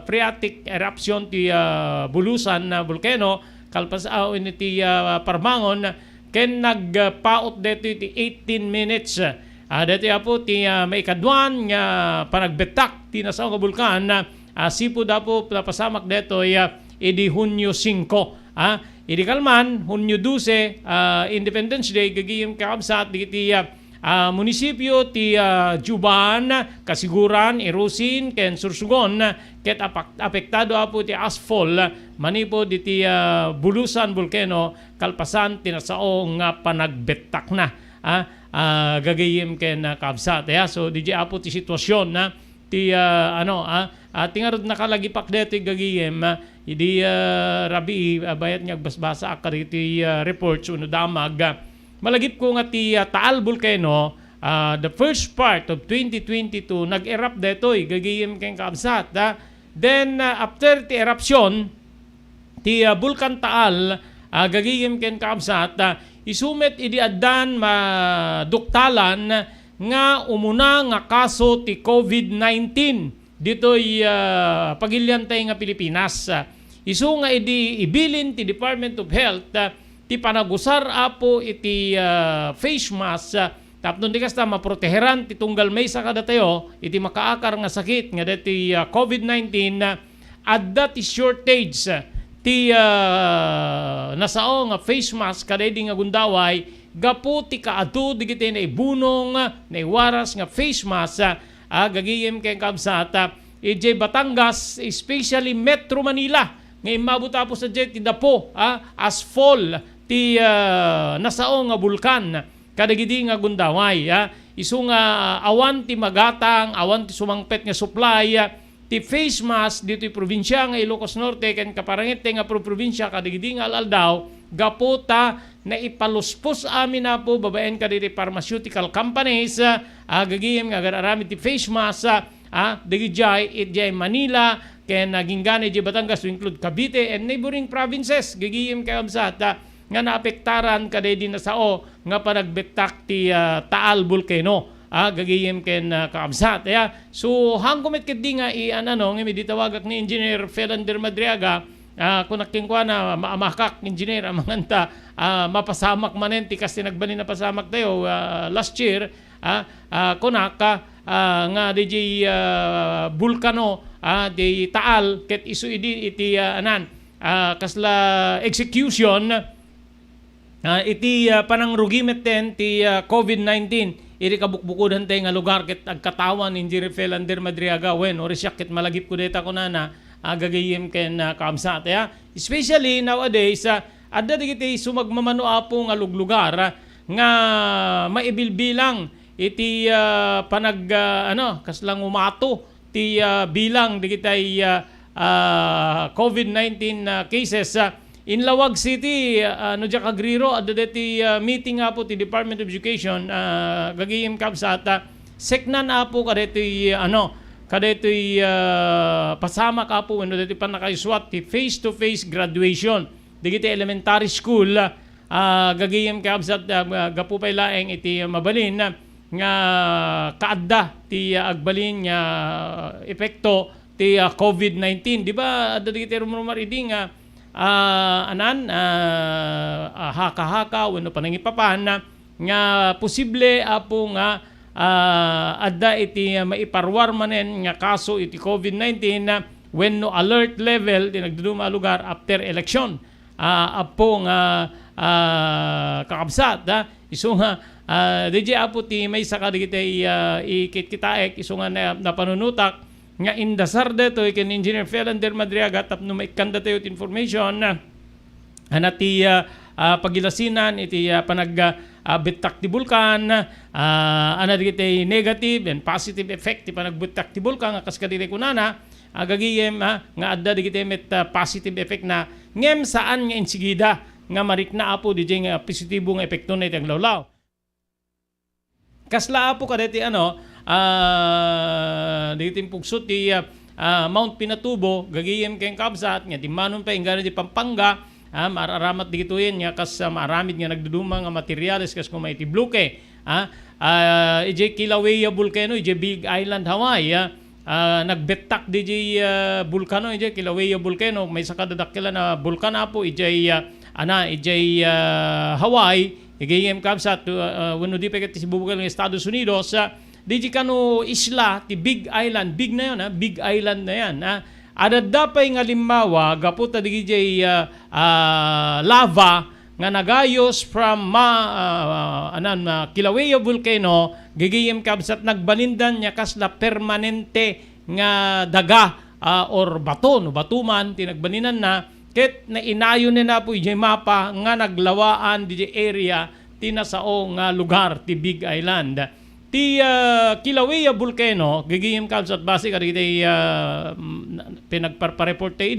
phreatic eruption ti Bulusan na volcano kalpasao ini ti Parmangon ken nagpaot deto ti 18 minutes. Dito po ti may kadwan nga panagbetak ti nasao nga bulkan sipo dapo pasamak deto idi Hunyo 5. Idi kalman, Hunyo 12, Independence Day, gagiyim kakabsat, di munisipyo, ti Juban, Kasiguran, Irusin, ken Sursugon, ket apektado apo ti asphalt, manipo di ti Bulusan Volcano, kalpasan, tinasao nga panagbetak na. Gagiyim ken kakabsat. So, di apo ti sitwasyon na, ti tingarod nakalagipak dito gagiyem idi rabi bayat nga agbasbasa akariti reports uno damag malagip ko nga ti Taal Volcano the first part of 2022 nag-erupt dito gagiyem ken kaabsat then after ti eruption ti Bulkan Taal gagiyem ken kaabsat isumet idi addan maduktalan nga umuna nga kaso ti COVID-19 dito'y pagilyantay nga Pilipinas. Isu nga ibilin ti Department of Health ti panagusar apo iti face mask tapno di kasta maproteheran ti tunggal may sa kada tayo iti makaakar nga sakit nga dati COVID-19 adda ti shortage ti nasao nga face mask kada di nga gundaway gapu ti kaadu digiti na ibunong na iwaras nga face mask gagiyem kay kabsata ije Batangas especially Metro Manila nga imabot tapos sa jet ti dapo as fall ti nasao nga bulkan kadagidi nga gundaway isu nga awan ti magatang awan ti sumangpet nga supply ti face mask dito probinsya nga Ilocos Norte ken kaparangit nga probinsya kadagidi nga alaldaw gapota na ipaluspos amin na po babaen kadiri pharmaceutical companies gagiyem nga aramid ti face mask digijay itjay Manila ken ginggana di Batangas to include Cavite and neighboring provinces gagiyem kay absata nga naapektaran kaday din nasao nga panagbetak ti Taal Volcano gagiyem ken kaabsat so hangkomit ket di nga nga mi ditawagak ni Engineer Felander Madriaga kung nakingkwa na maamakak engineer amanganta mapasamak manen ti kasi nagbani na pasamak tayo last year kunaka nga DJ Vulcano di Taal ket isu iti kasla execution iti panangrugimeten ti COVID-19 iri kabukbukudan tayo nga lugar ket agkatawan ni Engineer Felander Madriaga wen ori siya ket malagip ko deta kunana gagayim ken kaamsat especially nowadays adda digiti sumagmamano apo nga luglugar nga maibilbilang iti kaslang umato ti bilang digitay COVID-19 cases in Lawag City kagriro adda deti meeting apo ti Department of Education gagayim kabsata seknan apo kadeti kadetoy pasama ka po ano dito pa nakaiswat ti face-to-face graduation digiti elementary school gagayem kaabsat gapu pay laeng iti mabalin nga kaadda ti agbalin nga epekto ti COVID-19 di ba adda digiti rumor reading haka-haka wenno panangipapan nga posible apo nga adda iti maiparwar manen nga kaso iti COVID-19 when no alert level ti nagduduma lugar after election apo nga kakabsat isu nga DJ apo ti may saka digiti ikit-kitaek isu nga napanunutak nga indasar deto ken Engineer Felander Madriaga tapno maikanda tayo ti information anati pagilasinan iti panagbetak ti bulkan digiti negative and positive effect ti panagbetak ti bulkan kas kadiri kunana gagiyem nga adda digiti met positive effect na ngem saan nga insigida nga marikna apo DJ nga positibo nga epekto na itang lawlaw kasla apo kaditi digiti pugsot ti Mount Pinatubo gagiyem ken kabsat nga timanon pa ingana di Pampanga mararamat digituin nga kas maramid nga nagduduma nga materyales kas kung may tibluke ije Kilauea Volcano ije Big Island Hawaii nagbetak DJ Volcano ije Kilauea Volcano may sakadadakila na bulkan apo ije Hawaii igayem kabsat wenno di peket sibubukan ng Estados Unidos DJ kano isla ti Big Island big na yon Big Island na yan adadapay nga limawa gaputa digijay lava nga nagayos from Kilauea Volcano gigiyem kabsat nagbalindan nya kasla permanente nga daga or bato no batuman tinagbaninan na ket na inayon na po ijay mapa nga naglawaan dijay area tinasao nga lugar ti Big Island ti Kilauea Volcano gigiyem kabsat base kadagiti pinagpareport tayo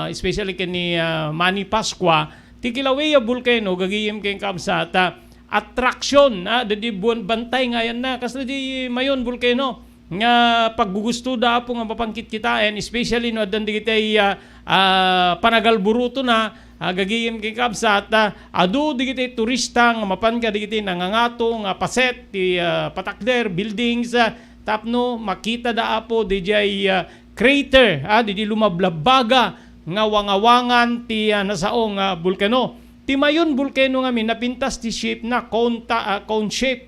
especially kini Manny Pasqua ti Kilauea Volcano gagiyem ken kabsat attraction dadi buwan bantay ngayon na kasi di mayon volcano nga paggugusto da po nga mapangkit kitain especially no adan digitay panagalburuto na gagiyem ken kabsat adu digitay turista nga mapan ka digitay nangangato nga paset ti patakder buildings tapno makita da apo DJ crater, DJ lumablabaga nga wangawangan ti nasaong bulkano. Ti mayon bulkano nga napintas ti shape na cone shape,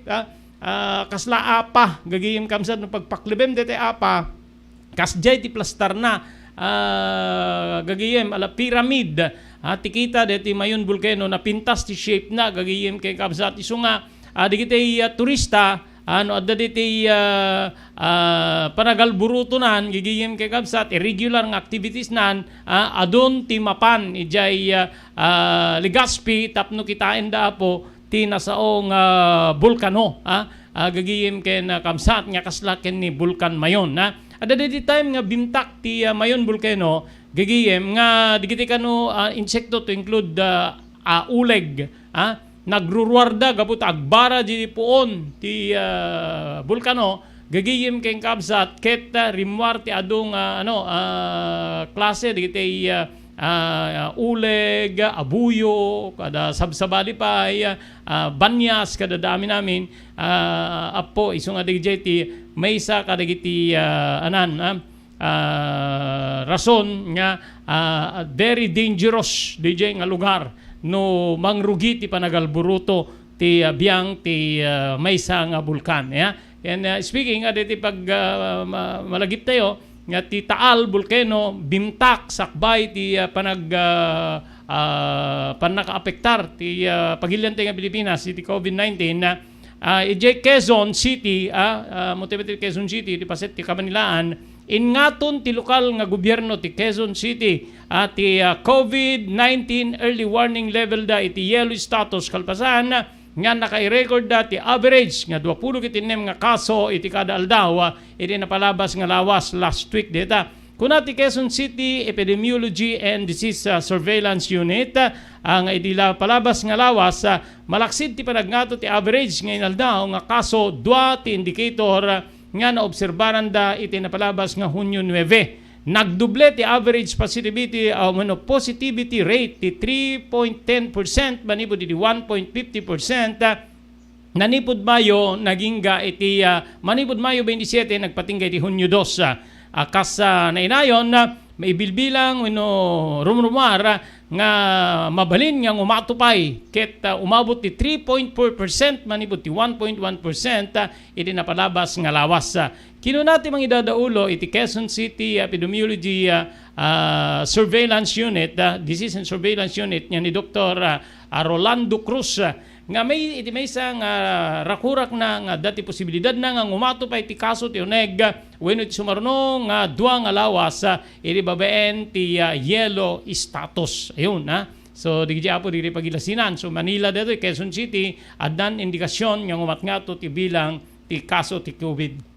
kasla apa gagayem kamsat no pagpaklibem dete apa kasjay ti plastar na gagayem ala pyramid, tikita dete mayon bulkano napintas ti shape na gagayem kay kamsat iso nga digiti turista adda diti panagalburutunan gigiyem kay kabsat irregular nga activities nan adon ti mapan ijay Legazpi tapno kitain da po ti nasaong bulkano gagiyem ken kamsat nga kasla ken ni bulkan mayon adda diti time nga bimtak ti mayon bulkano gigiyem nga digiti kano insekto to include uleg nagruruarda gabut agbara di puon ti bulkano gagiyem keng kabsat ket rimwar ti adong klase digiti uleg, abuyo, kada sabsabali pa banyas kada dami namin apo iso nga digiti ti maysa kada giti rason nga very dangerous DJ nga lugar no mangrugi ti panagalburuto ti biang ti maysa nga bulkan and speaking aditi pag malagip tayo nga ti Taal Volcano bimtak sakbay ti panakaapektar ti pagilian nga Pilipinas ti COVID-19 ije Quezon City motivated Quezon City ti paset ti Kamanilaan ingaton ti lokal nga gobyerno ti Quezon City at ti COVID-19 early warning level da iti yellow status kalpasan nga naka-record da ti average nga 20 kitinem nga kaso iti kada aldaw iti napalabas nga lawas last week data. Kuna ti Quezon City Epidemiology and Disease Surveillance Unit ang iti palabas nga lawas malaksid ti panagnato ti average nga inaldaw nga kaso 2 ti indicator nga naobserbaran da iti napalabas nga Hunyo 9. Nagduble ti average positivity positivity rate ti 3.10% manipod iti 1.50%. Nanipod Mayo naging iti manipod Mayo 27 nagpatinggay ti Hunyo 2. Kas nainayon maibilbilang rumrumar nga mabalin nga umatupay ket umabot ti 3.4% manipod ti 1.1% iti napalabas nga lawas. Kinunati mang idadaulo iti Quezon City Epidemiology Surveillance Unit, Disease and Surveillance Unit ni Dr. Rolando Cruz nga may iti may isang rakurak na nga dati posibilidad na nga umatupay ti kaso ti uneg wenno iti sumarno nga duwa nga lawas iti babaen ti yellow status. Ayun So digiti apo diri pagilasinan. So Manila dito Quezon City addan indikasyon nga umatngato ti bilang ti kaso ti COVID.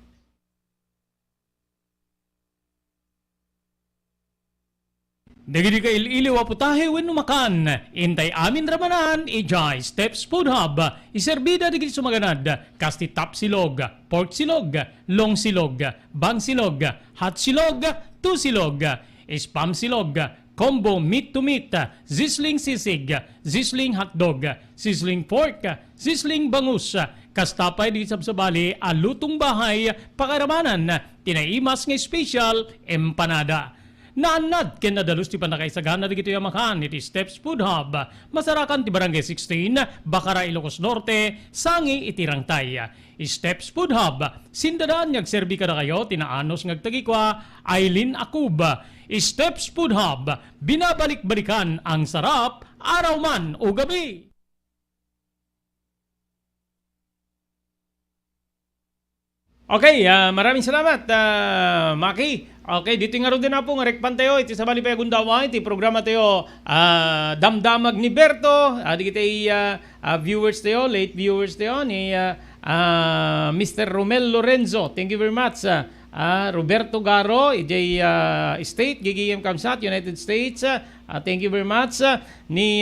Dagiti ka iliw aputahe wenno makan. Intay amin ramanan ijay Steps Food Hub. Iserbida digiti sumaganad. Kasti tap silog, pork silog, long silog, bang silog, hot silog, two silog, spam silog, combo meat to meat, sizzling sisig, sizzling hotdog, sizzling pork, sizzling bangus. Kastapay di sabsabali alutong bahay pakaramanan. Tinaimas nga special empanada. Naanad ken nadalos ti panakaisagana digito yamakan iti Steps Food Hub. Masarakan ti Barangay 16, Bacara, Ilocos Norte, Sangi iti Rangtay. Steps Food Hub. Sindadan ngagserbi kada kayo tinaanos ngagtagikwa Aileen Akub. Steps Food Hub. Binabalik-balikan ang sarap araw man o gabi. Okay, maraming salamat, Maki. Okay, dito nga rin din na po nga rekpan tayo. Iti sa bali pa yung gundawa. Iti programa tayo Damdamag ni Berto. Di kita viewers tayo, late viewers tayo ni Mr. Romel Lorenzo. Thank you very much. Roberto Garo, EJ State, GGM Kamsat, United States. Thank you very much. Ni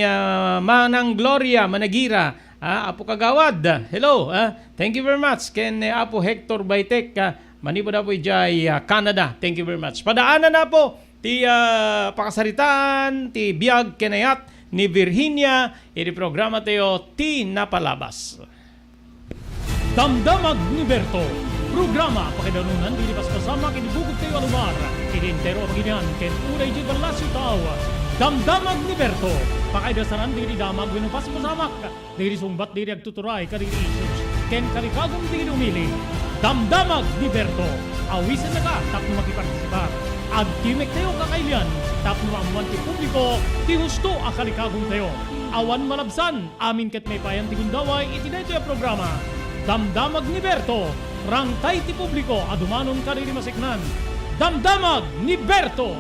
Manang Gloria Managira. Apo Kagawad, hello. Thank you very much. Ken Apo Hector Baitek, manipo na po ijay Canada. Thank you very much. Padaanan na po ti pakasaritaan, ti biyag kenayat ni Virginia. Iti programa tayo ti napalabas. Damdamag ni Berto. Programa pakidanunan dili pas kasama kinibugod kayo alubar. Identero paginian ken unay di balasyo tao. Damdamag ni Berto. Pakaidasaran diri damag winupas pasamak. Diri sumbat diri agtuturay kadiri issues. Ken kalikagong diri umili. Damdamag ni Berto. Awisan na ka tapno makipartisipar. Agkimek tayo kakailian. Tapno amuan ti publiko. Ti husto akalikagong tayo. Awan malabsan. Amin ket may payan ti gundaway itinay tayo programa. Damdamag ni Berto. Rangtay ti publiko adumanon kadiri masiknan. Damdamag ni Berto.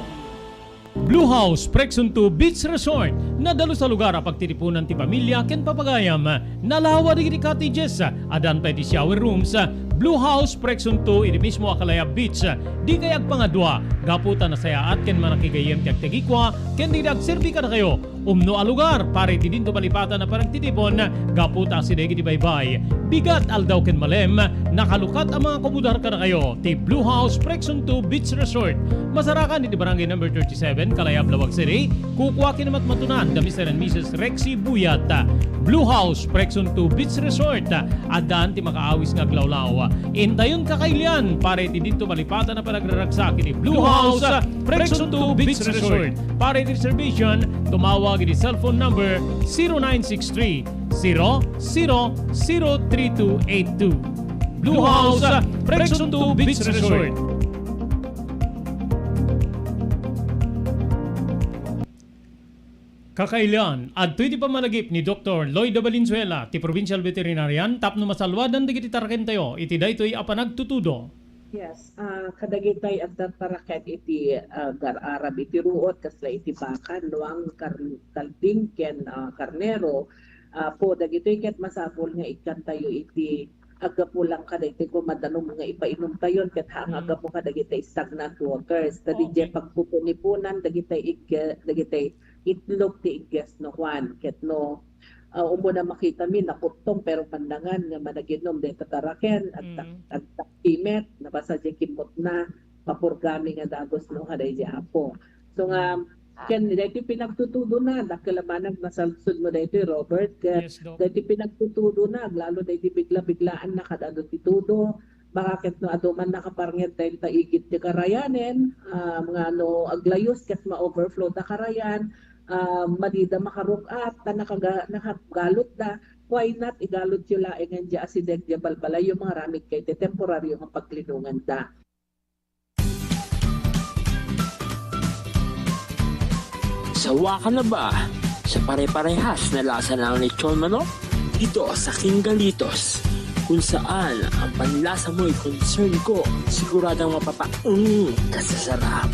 Blue House Prexon 2 Beach Resort nadalo sa lugar a pagtitipunan ti pamilya ken papagayam. Nalawa di cottages adan pa ti shower rooms. Blue House Prexon 2 iti mismo Akalaya Beach. Di kayag pangadwa gaputa na sayaat ken manakigayem ti agtegikwa ken di agserbi ka na kayo. Umno a lugar pare ti dinto palipatan na parang titipon gaputa sidegi di baybay. Bigat aldaw ken malem nakalukat ang mga komudar ka na kayo ti Blue House Prexon 2 Beach Resort. Masarakan iti barangay number 37 Kalayab Lawag City. Kukwa kinamat matunan da Mr. and Mrs. Rexy Buyat. Blue House Prexon 2 Beach Resort. Adaan ti makaawis nga glawlaw. Intayon kakailian pare ti dito malipatan na panagraragsak iti Blue House Prexon 2 Beach Resort. Pare ti reservation tumawag iti cellphone number 0963 003282. Blue House Prexon 2 Beach Resort. Kakailan, adto iti pamalagip ni Dr. Lloyd Valenzuela, ti Provincial Veterinarian, tapno masalwadan digiti taraken tayo, iti daytoy apanagtutudo. Yes, kadagitay at taraket iti gar-arab iti ruot kasla iti bakan luang kalding ken karnero po dagitoy ket masapol nga ikan tayo iti agapulang kada iti kumadanong nga ipainom tayon ket hang agapo kadagitay stagnant waters tadi je pagpupunipunan dagitay itlog ti igges no Juan ket no umo na makita mi nakutong pero pandangan nga managinom de tataraken at takpimet nabasa je kimot na papurgami nga dagos no haday je apo so nga ken dito pinagtutudo na dakalamanag nasalsud mo dito Robert Yes, Doc. dito pinagtutudo na lalo dito bigla-biglaan na kadado titudo bakit no aduman nakaparnget dahil taigit ti karayanen mga no aglayos ket ma-overflow ta karayan madida makarukat ta nakagalot da why not igalot yung laengan dya asideg dya balbalay yung mga ramit kay te temporaryo ng paglinungan da. Sawa ka na ba sa pare-parehas na lasa ng lechon manok? Dito sa King Galitos, kung saan ang panlasa mo'y concern ko, siguradang kasasarap.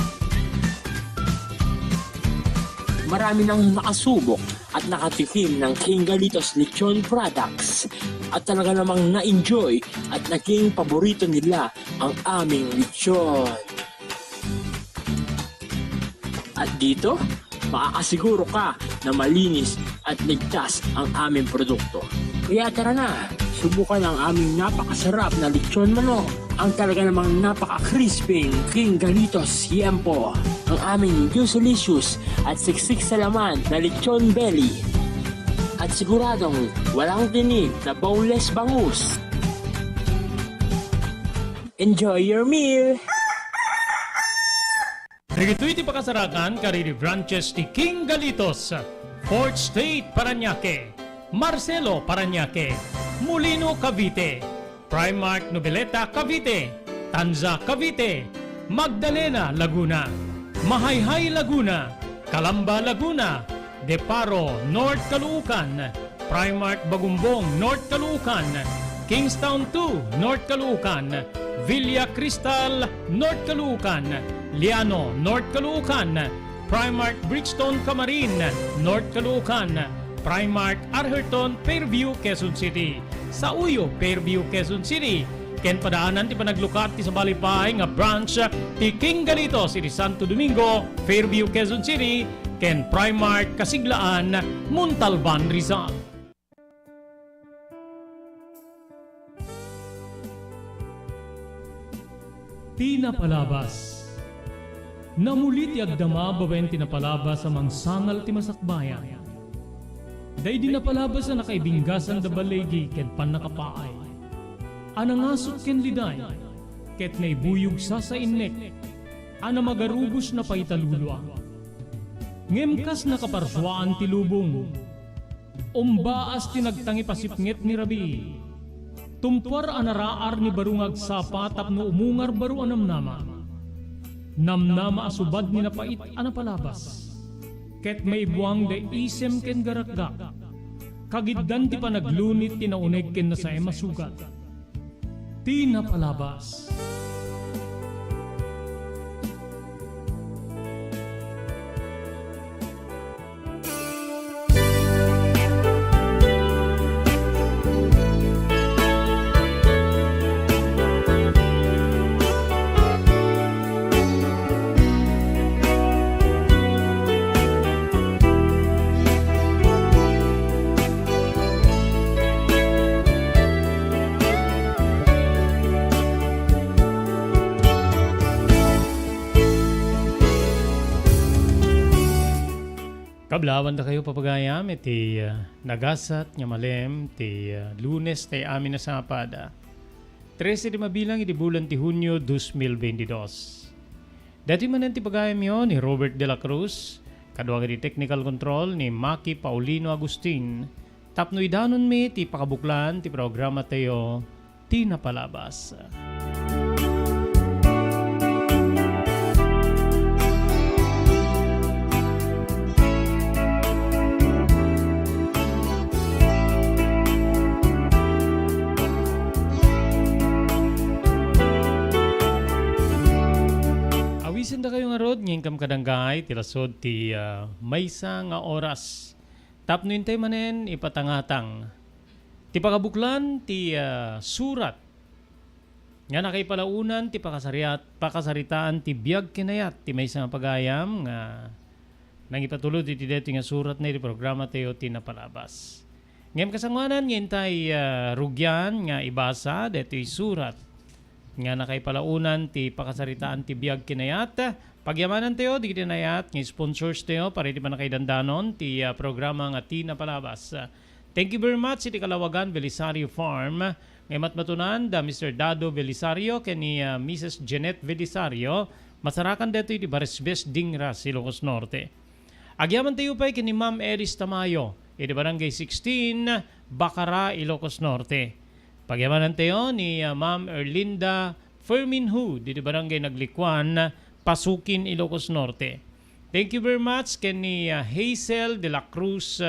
Marami nang nakasubok at nakatikim ng King Galitos lechon products at talaga namang na-enjoy at naging paborito nila ang aming lechon. At dito, makakasiguro ka na malinis at ligtas ang aming produkto. Kaya tara na, subukan ang aming napakasarap na lechon manok. Ang talaga namang napaka-crisping King Galitos Yempo. Ang aming juicy-licious at siksik sa laman na lechon belly. At siguradong walang tinig na boneless bangus. Enjoy your meal! Dito iti pakasarakan kariri branches ti King Galitos, Fort State Parañaque, Marcelo Parañaque, Molino Cavite, Primark Noveleta Cavite, Tanza Cavite, Magdalena Laguna, Mahayhay Laguna, Calamba Laguna, Deparo North Caloocan, Primark Bagumbong North Caloocan, Kingstown 2 North Caloocan, Villa Cristal North Caloocan, Liano North Caloocan, Primark Bridgestone Camarin North Caloocan, Primark Arherton Fairview Quezon City, sa Uyo Fairview Quezon City, ken padaanan ti panaglukat ti sa Balipay nga branch ti King Galitos iti Santo Domingo Fairview Quezon City, ken Primark Kasiglaan Montalban Rizal. Tinapalabas. Namulit ti agdama babaen tinapalabas amang sangal ti masakbayan. Day di napalabas na nakaibinggasan da balegi ken pan nakapaay. Anangasot ken liday, ket naibuyog sa innek, ana magarubos na paitalulwa. Ngemkas na kaparswaan ti lubong, umbaas tinagtangi pasipnget ni Rabi, tumpar anaraar ni barungag sapa tapno umungar baru anamnama, namnama asubad ni napait anapalabas, ket may buwang de isem ken garakgak, kagiddan ti panaglunit tinauneg ken na sa masugat. Ti napalabas. Kablawan da kayo papagayam iti nagasat nya malem ti Lunes tay amin na sapada. 13 di mabilang iti bulan ti Hunyo 2022. Dati manan ti pagayam yon ni Robert de la Cruz, kaduang iti technical control ni Maki Paulino Agustin. Tapno idanon mi ti pakabuklan ti programa tayo ti napalabas. Awisan da kayo nga rod, ngayon kam kadanggay, tilasod ti maysa nga oras. Tapno yun tayo manen, ipatangatang. Ti pakabuklan, ti surat. Nga na kay palaunan, ti pakasaritaan, ti biyag kinayat, ti maysa nga pagayam, nga nang ipatulod iti dito nga surat na iti programa tayo ti napalabas. Ngayon kasangwanan, ngayon tayo rugyan, nga ibasa, dito surat. Nga na kay palaunan ti pakasaritaan ti biyag kinayat. Pagyamanan tayo, di kinayat, nga sponsors tayo para iti panakaidandanon ti programa nga ti napalabas. Thank you very much iti Kalawagan Belisario Farm. Ngay matmatunan da Mr. Dado Belisario ken ni Mrs. Jeanette Belisario. Masarakan dito iti Baresbes Dingras, Ilocos Norte. Agyaman tayo pa ken ni Ma'am Eris Tamayo iti Barangay 16, Bacara, Ilocos Norte. Pagyamanan tayo ni Ma'am Erlinda Ferminhu dito Barangay Naglikwan, Pasukin, Ilocos Norte. Thank you very much ken ni Hazel de la Cruz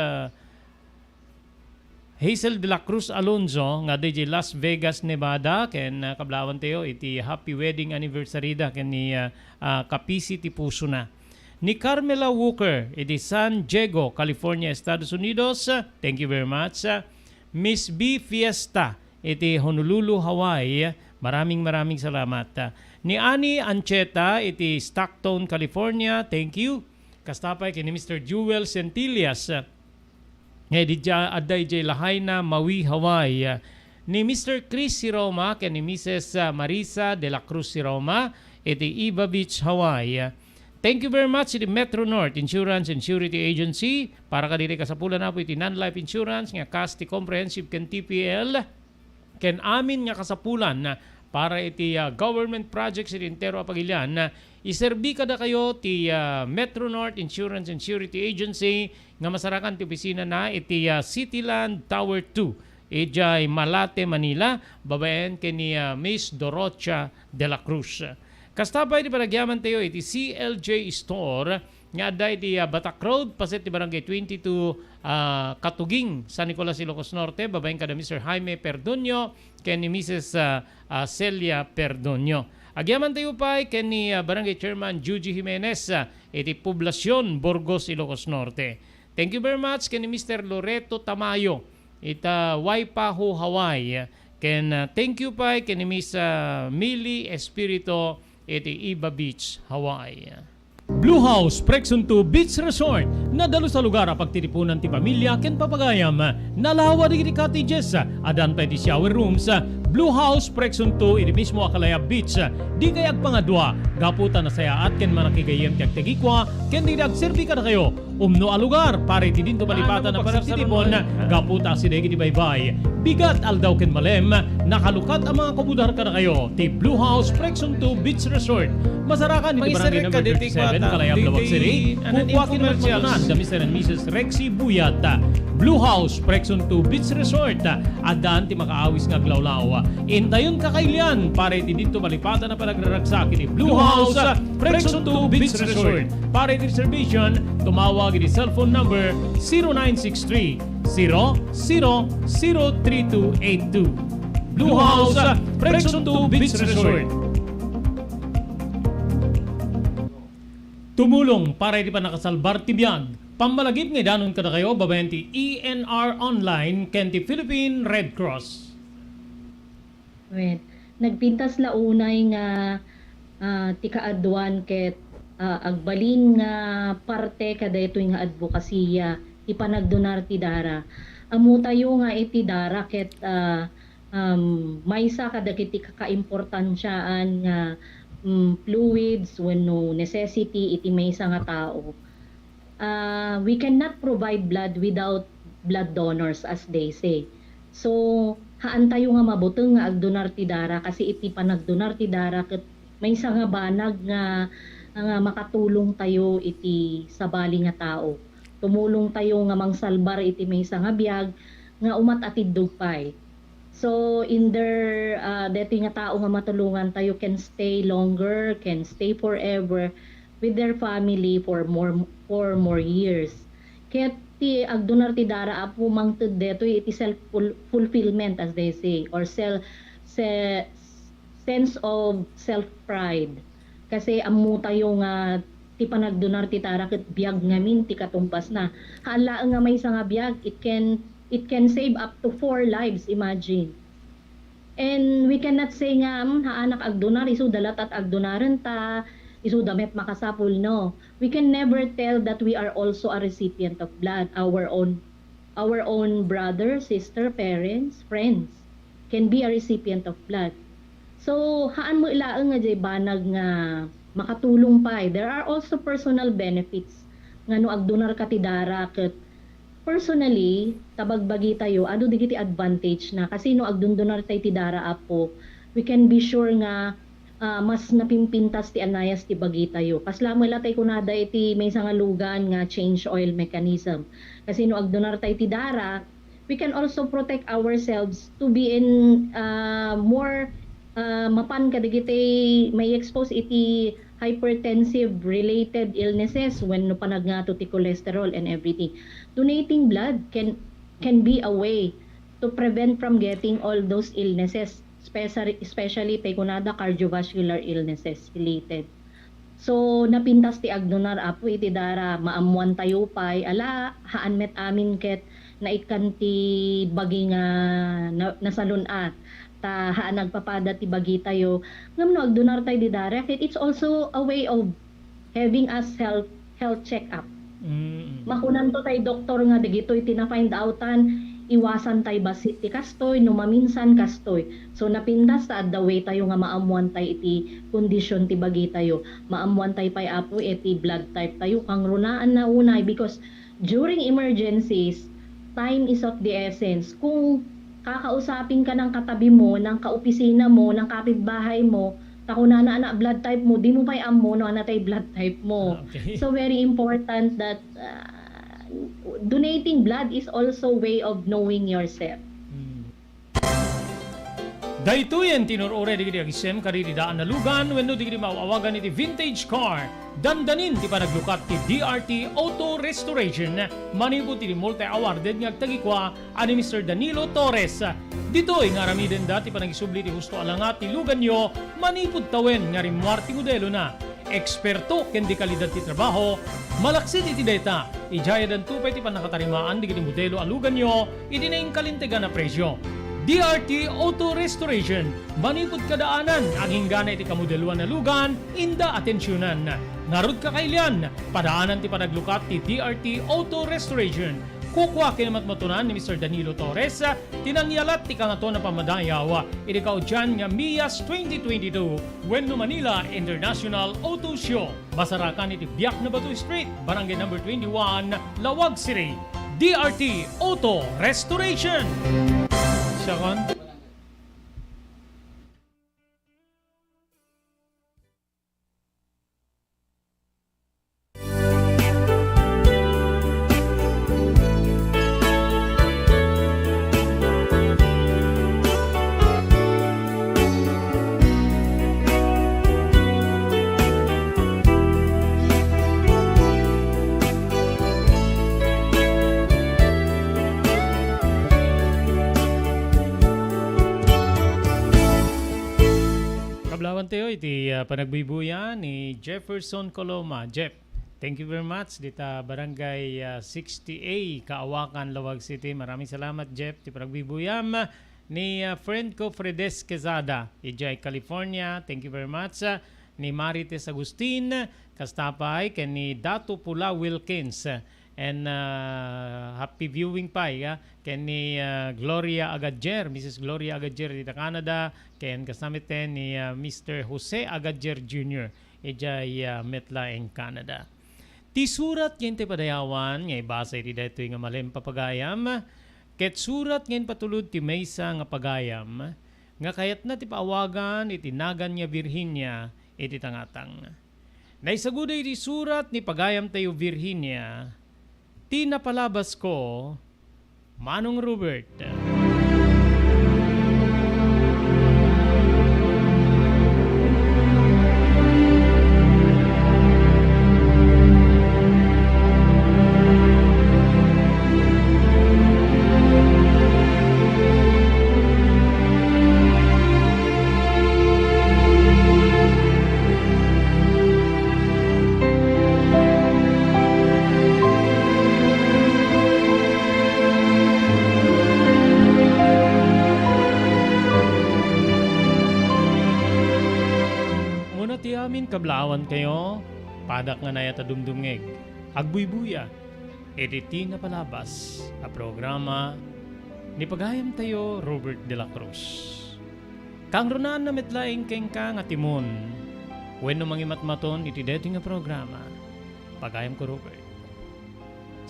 Alonzo nga DJ Las Vegas, Nevada ken kablawan tayo iti happy wedding anniversary da ken ni Kapisi ti puso na. Ni Carmela Walker iti San Diego, California, Estados Unidos. Thank you very much. Miss B Fiesta iti Honolulu, Hawaii. Maraming salamat. Ni Ani Ancheta iti Stockton, California. Thank you. Kastapay kini Mr. Jewel Centillas. Nga aday jay Lahaina, Maui, Hawaii. Ni Mr. Chris Siroma ken ni Mrs. Marisa de la Cruz Siroma iti Iba Beach, Hawaii. Thank you very much iti Metro North Insurance and Surety Agency. Para kadiri kasapulan na po iti non-life insurance nga Casti Comprehensive ken TPL. Ken amin nga kasapulan na para iti government projects iti entero apagilyan na iserbi kada kayo ti Metro North Insurance and Surety Agency nga masarakan ti opisina na iti Cityland Tower 2 ijay Malate, Manila, babaen ken ni Miss Dorocha de la Cruz. Kastapay di panagyaman tayo iti CLJ Store nga aday iti Batak Road paset ti Barangay 22 Katuging, San Nicolas, Ilocos Norte, babaeng kada Mr. Jaime Perdonio ken ni Mrs. Celia Perdonio. Agyaman tayo pa ken ni Barangay Chairman Juji Jimenez iti Poblacion, Burgos, Ilocos Norte. Thank you very much ken ni Mr. Loreto Tamayo ita Waipahu, Hawaii. Ken thank you pa ken ni Miss Millie Espirito iti Iba Beach, Hawaii. Blue House Prexon 2 Beach Resort nadalo sa lugar a pagtitipunan ti pamilya ken papagayam nalawa di cottages adan pa ti shower rooms. Blue House Prexon 2 iti mismo Akalaya Beach di kayag pangadwa gaputan na sayaat ken manakigayem ti agtegikwa ken di agserbi kada kayo umno a lugar para iti dinto malipatan na panagtitipon gaputa si degi di baybay bigat aldaw ken malem nakalukat ang mga kabudar ka na kayo. Ti Blue House Prexon 2 Beach Resort. Masarakan iti barangay number 37, Kalayab, Lawag City. Kukwa kinamatunan ka Mr. and Mrs. Rexy Buyat. Blue House Prexon 2 Beach Resort. Adaan ti makaawis nga glawlaw. Intayon kakailian para iti dito malipatan na panagraragsak iti Blue House Prexon 2 Beach Resort. Para iti reservation, tumawag iti cellphone number 0963 003282. Blue House Prexon 2 Beach Resort. Tumulong para iti pa nakasalbar ti biyag. Pambalagip nga danon kada kayo babayan ti ENR Online ken ti Philippine Red Cross. Well, nagpintas launay nga ti kaadwan ket agbalin nga parte kada ito nga advokasya ipanagdonar ti dara. Amo tayo nga iti dara ket maysa kada kiti kakaimportansyaan nga fluids wenno necessity iti maysa nga tao. We cannot provide blood without blood donors as they say. So haan tayo nga mabuteng nga agdonar ti dara kasi iti panagdonar ti dara ket maysa nga banag nga makatulong tayo iti sabali nga tao. Tumulong tayo nga mangsalbar iti maysa nga biag nga umat atid dugpay. So in their deti nga tao nga matulungan tayo can stay longer, can stay forever with their family for more years. Kaya ti agdonar ti dara apo mangted deto iti self fulfillment as they say or sense of self pride. Kasi amo tayo nga ti panagdonar ti tara ket biag ngamin ti katumbas na. Hala nga may nga biag it can save up to 4 lives, imagine. And we cannot say nga haanak agdonar isu dalat at agdonaran ta isu damet makasapul, no. We can never tell that we are also a recipient of blood. Our own brother, sister, parents, friends can be a recipient of blood. So haan mo ilaang nga jay banag nga makatulong pa. There are also personal benefits nga no agdonar ka ti dara ket personally tabagbagi tayo adu digiti advantage na kasi no agdundonar tayo ti dara apo we can be sure nga mas napimpintas ti anayas ti bagi tayo. Kaslamo ila tayo kunada iti may nga lugan nga change oil mechanism. Kasi no agdonar tayo ti dara, we can also protect ourselves to be in more mapan kadigiti may expose iti hypertensive related illnesses when no panagnato ti cholesterol and everything. Donating blood can be a way to prevent from getting all those illnesses, especially pekunada cardiovascular illnesses related. So napintas ti agdonar apo iti dara maamuan tayo pay ala haan met amin ket naikan ti bagi nga nasalunat ta haan nagpapada ti bagi tayo ngam no agdonar tayo di dara ket it's also a way of having us health check up. Makunan to tayo doktor nga digitoy tina-find outan iwasan tayo basit ti kastoy no maminsan kastoy. So napindas ta the way tayo nga maamuan tayo iti kondisyon ti bagi tayo. Maamuan tayo pay apo iti blood type tayo kang runaan na unay because during emergencies time is of the essence. Kung kakausapin ka ng katabi mo, ng kaopisina mo, ng kapitbahay mo, tako na anak blood type mo, di mo pa'y amo no anatay blood type mo. Okay. So very important that donating blood is also way of knowing yourself. Daytoyen tinurure digiti agisem karididaan na lugan wenno digiti mauawagan iti vintage car. Dandanin ti panaglukat ti DRT Auto Restoration. Manipod ti multi-awarded nga agtagikwa ani Mr. Danilo Torres. Ditoy nga ramiden dati panagisubli ti husto alangat ti lugan nyo manipod tawen nga rimwar ti modelo na. Eksperto ken di kalidad ti trabaho, malaksid iti data. Ijaya dan tupay ti panakatarimaan digiti modelo alugan nyo iti naing kalintegan na presyo. DRT Auto Restoration. Manipod kadaanan ang hinggana iti kamodeluan na lugan, inda atensyonan. Narod kakailian, padaanan ti panaglukat ti DRT Auto Restoration. Kukwa kinamatmatunan ni Mr. Danilo Torres, tinangyalat ti kangato na pamadayaw, iti kaudyan nga Mias 2022, Wenno Manila International Auto Show. Basarakan iti Biak na Batu Street, Barangay number 21, Lawag City. DRT Auto Restoration. Siya kon? tayo iti panagbibuyan ni Jefferson Coloma. Jeff, thank you very much dita Barangay 60A, Kaawakan, Lawag City. Maraming salamat, Jeff. Ti panagbibuyam ni friend ko Fredes Quezada, Ijay, California. Thank you very much. Ni Marites Agustin, Kastapay, ken ni Dato Pula Wilkins. And happy viewing pa ken ni Gloria Agadjer, Mrs. Gloria Agadjer dita Canada, ken kasamiten ni Mr. Jose Agadjer Jr. ijay Metla in Canada. Ti surat ngayon ti padayawan, ngay basa iti dito nga malim papagayam, ket surat ngayon patulod ti maysa nga pagayam, nga kayat na ti paawagan iti nagan nga Virginia iti tangatang. Naisaguday iti surat ni pagayam tayo Virginia, ti napalabas ko, Manong Robert. Kablawan kayo, padak nga nayata dumdumngeg. Agbuybuya, editi na palabas, a programa ni pagayam tayo Robert de la Cruz. Kang runaan na metlaing keng ka nga timon, when no mangimatmaton iti deti nga programa, pagayam ko Robert.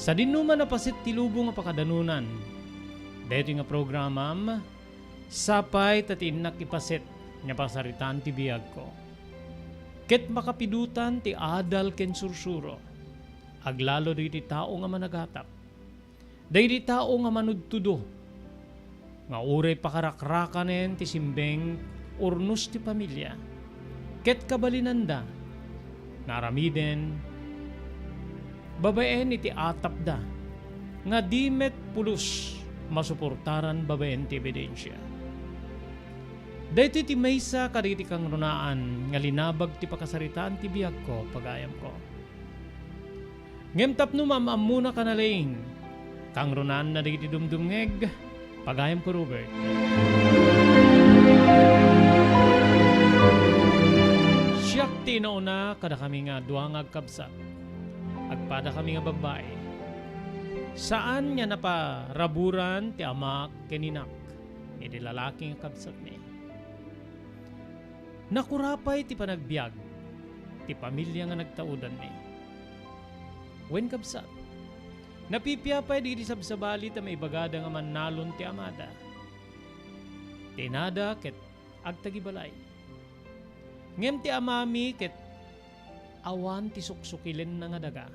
Sa dinuman na pasit tilubo nga pakadanunan, deti nga programam, sapay tatinak ipasit nga pasaritan ti biyag ko. Ket makapidutan ti adal ken sursuro, aglalo di tao nga managatap, di tao nga manudtudo, nga uray pakarakrakanen ti simbeng urnus ti pamilya, ket kabalinanda, naramiden, babaen iti atap da, nga dimet pulus masuportaran babaen ti ebidensya. Dahito ti maysa kaditi kang runaan nga linabag ti pakasaritaan ti biyag ko pagayam ko. Ngem tapno mamamuna ka na ling kang runaan na diti dumdumngeg pagayam ko Robert. Siyak ti nauna kada kami nga duang agkabsat agpada kami nga babae. Saan nga naparaburan ti amak keninak iti lalaki nga kabsat ni. Nakurapay ti panagbiag, ti pamilya nga nagtaudan ni. Wen kabsat, napipiyapay di sabsabali ta may bagada nga mannalon ti amada. Tinada ket agtagibalay. Ngem ti amami ket awan ti suksukilin na nga daga.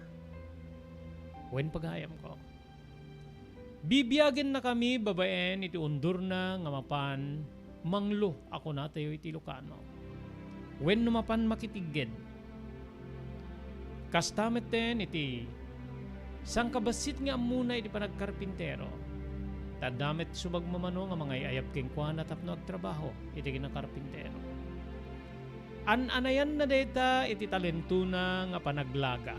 Wen pagayam ko. Bibiyagin na kami babaen iti undur na nga mapan manglo ako na tayo iti Ilocano. When numapan makitiggen, kastameten iti sangkabasit nga muna iti panagkarpintero, tadamet subagmamano nga mga iayap king kuana tapno agtrabaho iti kinakarpintero. Anayan na data iti talentuna nga panaglaga.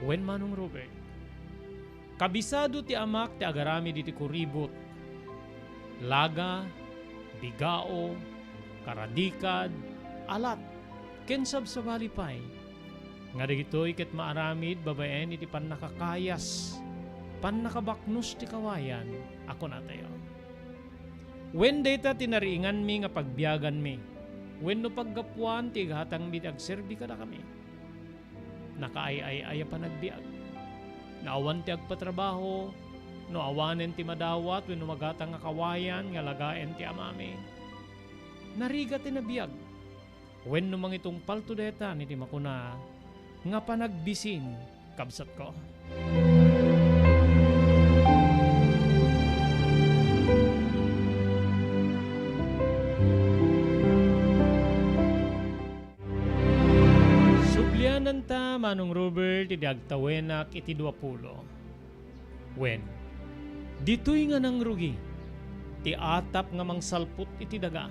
When Manong Robert, kabisado ti amak ti agarami diti kuribot, laga, bigao, karadikad, alat, ken sabsabali pay. Nga dagitoy ket maaramid babaen iti pannakakayas, pannakabaknos ti kawayan, ako na tayo. When data tinariingan mi nga pagbiyagan mi, when no paggapuan ti hatang mi agserbi kada kami. Nakaay-ay pa nagbiag. Naawan ti agpatrabaho, no awanen ti madawat when no magatang nga kawayan nga lagaen ti amami. Nariga ti nabiyag. When numang itong palto deta ni makuna nga panagbisin kabsat ko. Sublianan ta Manong Robert iti agtawenak iti 20. When ditoy nga nang rugi ti atap nga mangsalput iti daga.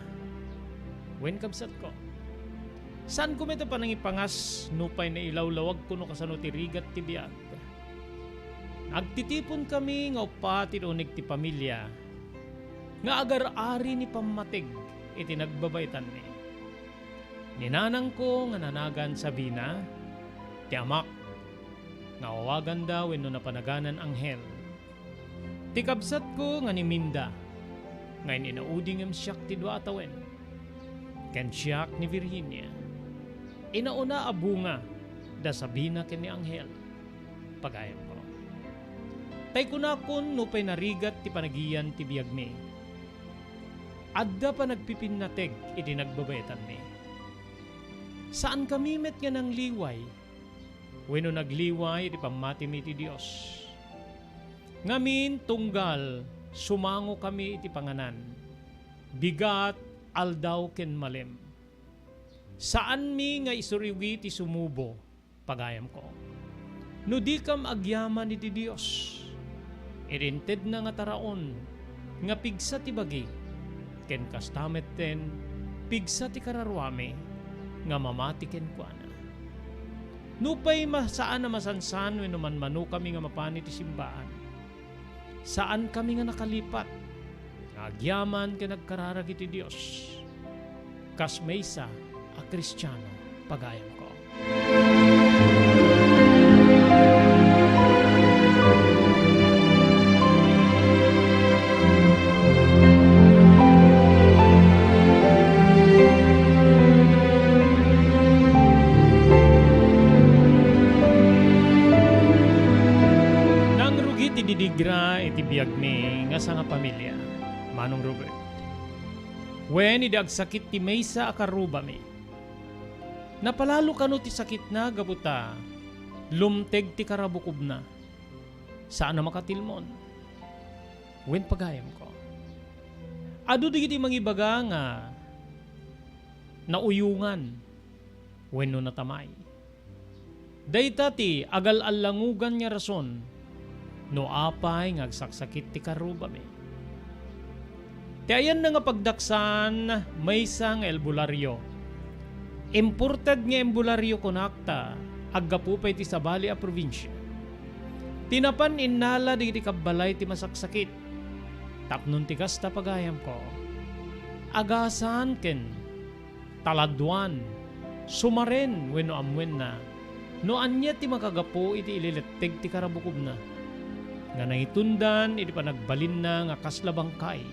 Wen kabsat ko. Saan ko meta pa nang ipangas nupay na ilawlawag ko no kasano ti rigat ti biag. Agtitipon kami nga upati unig ti pamilya. Nga agar-ari ni pamatig iti nagbabaitan ni. Ninanang ko nga nanagan Sabina, ti amak, nga awagan daw wenno napanaganan anghel. Ti kabsat ko nga ni Minda, ngayon inauding ang siyak ti dua atawen. Ken siyak ni Virginia. Inauna abunga da Sabina ken ni anghel. Pagayam ko. Tay kunakon no pay narigat ti panagiyan ti biag mi. Adda pa nagpipinateg iti nagbabayatan ni. Saan kami met nga ng liway? Wenno nagliway iti pamati mi ti Dios. Ngamin tunggal sumango kami iti panganan. Bigat aldaw ken malem. Saan mi nga isuriwi ti sumubo? Pagayam ko. No di kam agyaman iti Dios. Irinted na nga taraon nga pigsa ti bagi. Ken kastamet ten pigsa ti kararwame nga mamati ken kuana. Nupay saan na masansan wenno man mano kami nga mapani ti simbaan. Saan kami nga nakalipat? Agyaman ken nagkararag iti Dios. Kas maysa a Kristiyano pagayam ko. Didigra iti biag mi nga sa nga pamilya. Manong Robert. Wen idag sakit ti maysa akaruba mi. Napalalo kano ti sakit na gabuta. Lumteg ti karabukob na. Saan na makatilmon? Wen pagayam ko. Adu digiti mangibaga nga nauyungan. Wen no natamay. Dayta ti agal-allangugan nga rason no apay ngagsaksakit ti karuba mi. Ti ayan na nga pagdaksan may isang albularyo. Imported nga albularyo konakta aggapupay ti sabali a probinsya. Tinapan innala di kabalay ti masaksakit. Tapnon ti kasta pagayam ko. Agasan ken taladwan sumaren wenno amwen na no anya ti makagapo iti ililetteg ti karabukob na. Nga naitundan, iti pa nagbalin na nga kaslabangkay.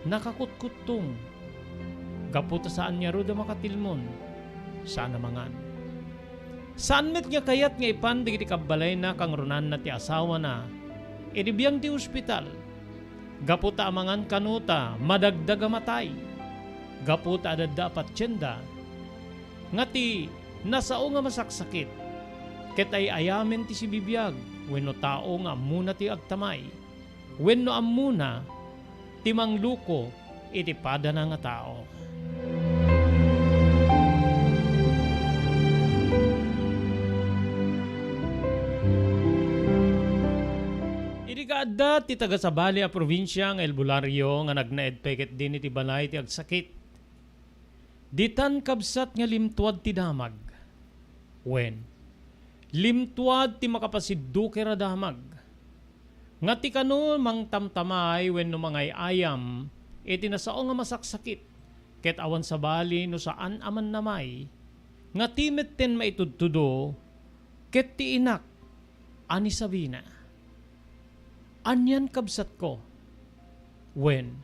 Nakakutkutong. Gaputa saan niya roda makatilmon. Saan namangan. Saan met nga kayat nga ipandig iti kabalay na kang runan na ti asawa na. Iti biyang ti ospital. Gaputa amangan kanuta, madagdaga matay. Gaputa adada patsyenda. Nga ti nasao nga masaksakit. Ket ay ayamen ti si bibiyag. Wenno tao nga amuna ti agtamay. Wenno amuna ti mangluko iti pada na nga tao. Iti kaadda ti taga-sabali a probinsya nga albularyo nga nagnaed peket din iti balay ti agsakit. Ditan kabsat nga limtuad ti damag. Wen limtuad ti makapasiddo kera damag. Nga ti kano mang tamtamay wenno mangay ayam iti nasao nga masaksakit. Ket awan sa bali no saan aman namay. Nga timet ten maitudtudo ket ti inak ani Sabina. Anyan kabsat ko. Wen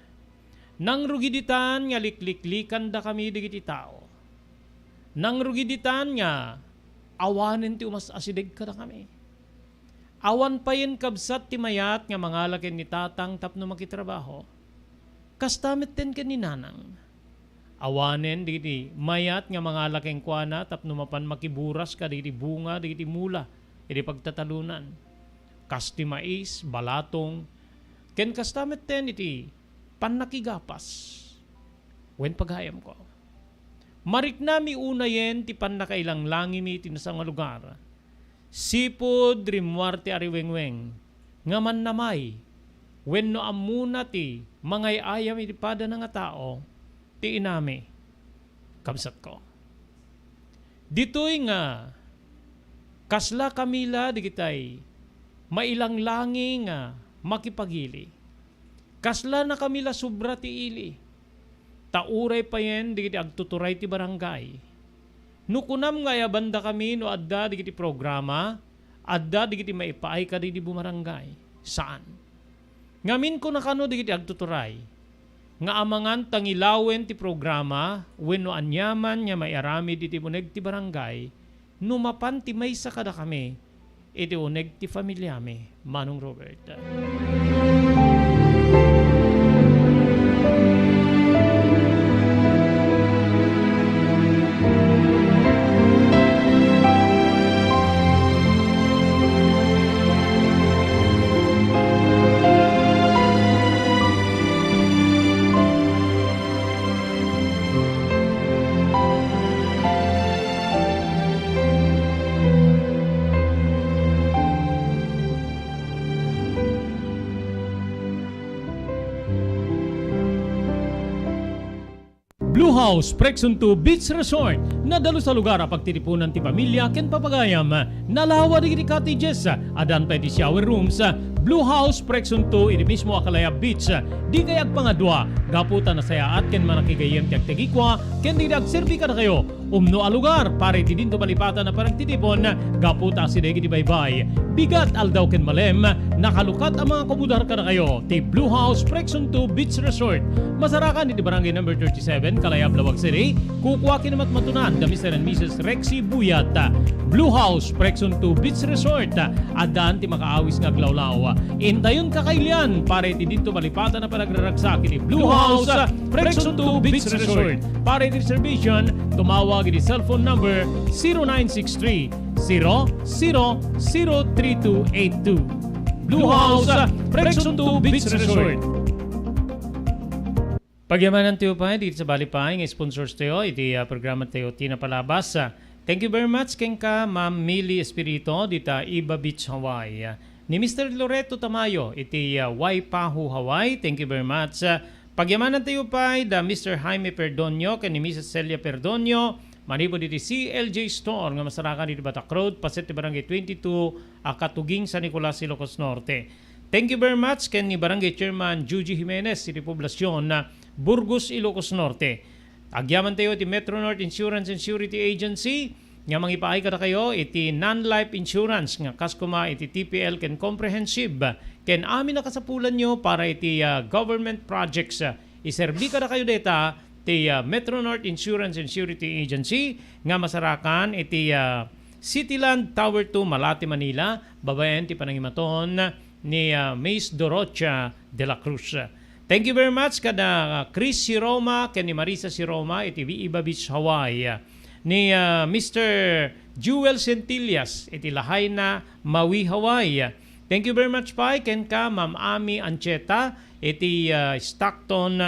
nang rugiditan nga likliklikan da kami digiti tao. Nang rugiditan nga awanen ti umas asideg kada kami. Awan pa yen kabsat ti mayat nga mangalaken ni tatang tapno makitrabaho. Kastamit ten ken ni nanang. Awanen digiti mayat nga mangalaken kuana tapno mapan makiburas ka digiti bunga digiti mula iti pagtatalunan. Kasti mais, balatong, ken kastamit ten iti pannakigapas. Wen pagayam ko. Marik nami unayen ti pannakailang langi mi ti nasa nga lugar. Sipod rimwarte ariwengweng. Nga man namay. Wenno amuna ti mangay ayam iti pada na nga tao. Ti inami. kabsat ko. Dito'y nga, kasla kamila di kitay, mailang langi nga makipagili. Kasla na kamila sobra ti ili. Tauray pa yan di kiti agtuturay ti barangay. Nukunam nga ya banda kami no adda di kiti programa, adda di kiti maipaay ka di bumarangay. Saan? Ngamin ko na kano di kiti agtuturay. Nga amangan tangilawen ti programa wenno anyaman nya maiarami iti uneg ti barangay numapan ti maysa kada kami iti uneg ti familyami. Manong Robert. Blue House Prexon 2 Beach Resort nadalo sa lugar a pagtitipunan ti pamilya ken papagayam nalawa di cottages adan pa ti shower rooms. Blue House Prexon 2 iti mismo Akalaya Beach di kayag pangadwa gaputan na sayaat ken manakigayem ti agtegikwa ken di agserbi ka na kayo umno a lugar pare ti dinto malipatan na paragtitipon gaputa si degi di baybay bigat aldaw ken malem nakalukat ang mga kabudar ka na kayo ti Blue House Prexon 2 Beach Resort. Masarakan iti barangay number 37 Kalayab, Lawag City. Kukuha kinamat matunan da Mr. and Mrs. Rexy Buyat. Blue House Prexon 2 Beach Resort. Adaan ti makaawis nga glawlaw. Intayon kakailian pare ti dito malipatan na panagraragsak iti Blue House Prexon 2 Beach Resort. Pare ti reservation tumawag iti cellphone number 0963 003282. Blue House Prexon 2 Beach Resort. Pagyamanan tayo pa dito sa Balipay, ng sponsors tayo, iti programa tayo tinapalabas. Thank you very much keng ka Ma'am Millie Espirito dito Iba Beach, Hawaii. Ni Mr. Loreto Tamayo, iti Waipahu, Hawaii. Thank you very much. Pagyamanan tayo pa da Mr. Jaime Perdonio ken ni Mrs. Celia Perdonio. Manipod iti CLJ Store nga masarakan dito Batak Road, Paset Barangay 22, Akatuging, San Nicolas, Ilocos Norte. Thank you very much ken ni Barangay Chairman Juji Jimenez, iti poblasyon na Burgos, Ilocos Norte. Agyaman tayo iti Metro North Insurance and Security Agency. Nga mangipaay ka na kayo iti non-life insurance nga kaskuma iti TPL ken comprehensive. Ken amin na kasapulan nyo para iti government projects. Iserbi ka na kayo deta iti Metro North Insurance and Security Agency nga masarakan iti Cityland Tower 2 Malate, Manila. Babayan ti panangimaton ni Mace Dorocha de la Cruz. Thank you very much kada Chris Siroma ken ni Marisa Siroma iti Iba Beach, Hawaii. Ni Mr. Jewel Centillas iti Lahaina, Maui, Hawaii. Thank you very much pa ken ka Ma'am Ami Ancheta iti Stockton,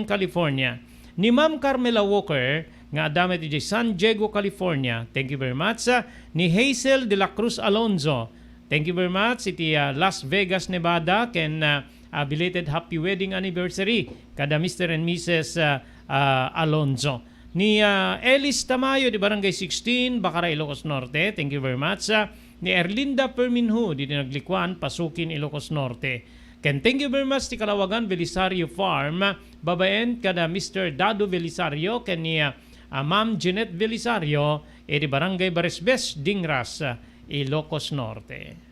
California. Ni Ma'am Carmela Walker nga adamet iti San Diego, California. Thank you very much. Ni Hazel de la Cruz Alonzo. Thank you very much iti Las Vegas, Nevada ken belated happy wedding anniversary kada Mr. and Mrs. Alonzo. Ni Elis Tamayo di Barangay 16, Bacara, Ilocos Norte. Thank you very much. Ni Erlinda Perminhu di Naglikuan, Pasukin, Ilocos Norte. Ken thank you very much ti Kalawagan Belisario Farm. Babaen kada Mr. Dado Belisario ken ni Ma'am Jeanette Belisario di Barangay Baresbes, Dingras, Ilocos Norte.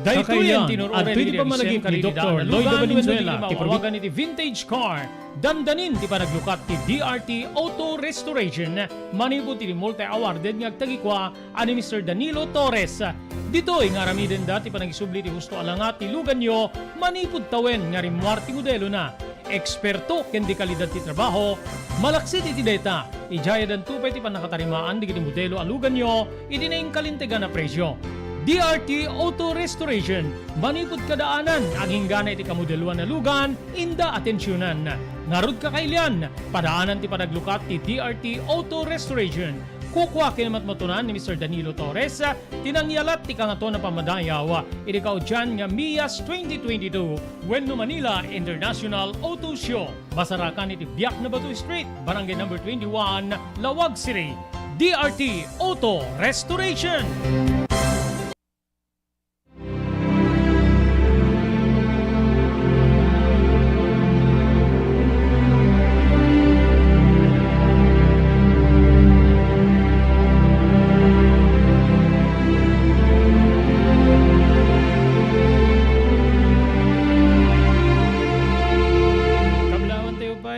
Dahito yan, at pwede pa malagim ni Dr. Lloyd Valenzuela, ti perwagan iti vintage car, dandanin ti panaglukat ti DRT Auto Restoration, manipod ti multi-awarded nga agtagikwa ani Mr. Danilo Torres. Dito'y nga ramiden dati panagisubli ti gusto alangat ti lugan nyo, manipod tawen nga rimwar ti modelo na. Eksperto ken di kalidad ti trabaho, malaksit iti data, ijayadan tupay ti panakatarimaan di kiti modelo alugan nyo, iti na kalintegan na presyo. DRT Auto Restoration, manipod kadaanan, aging gana iti kamodeluan na lugan, inda atensyonan. Narod ka kailian, padaanan ti panaglukat ti DRT Auto Restoration. Kukwa kinamat matunan ni Mr. Danilo Torres, tinangyalat ti kangato na pamadayaw, irikaw dyan nga Mias 2022, Wendo Manila International Auto Show. Basarakan iti Biak na Batu Street, Barangay number 21, Lawag City, DRT Auto Restoration.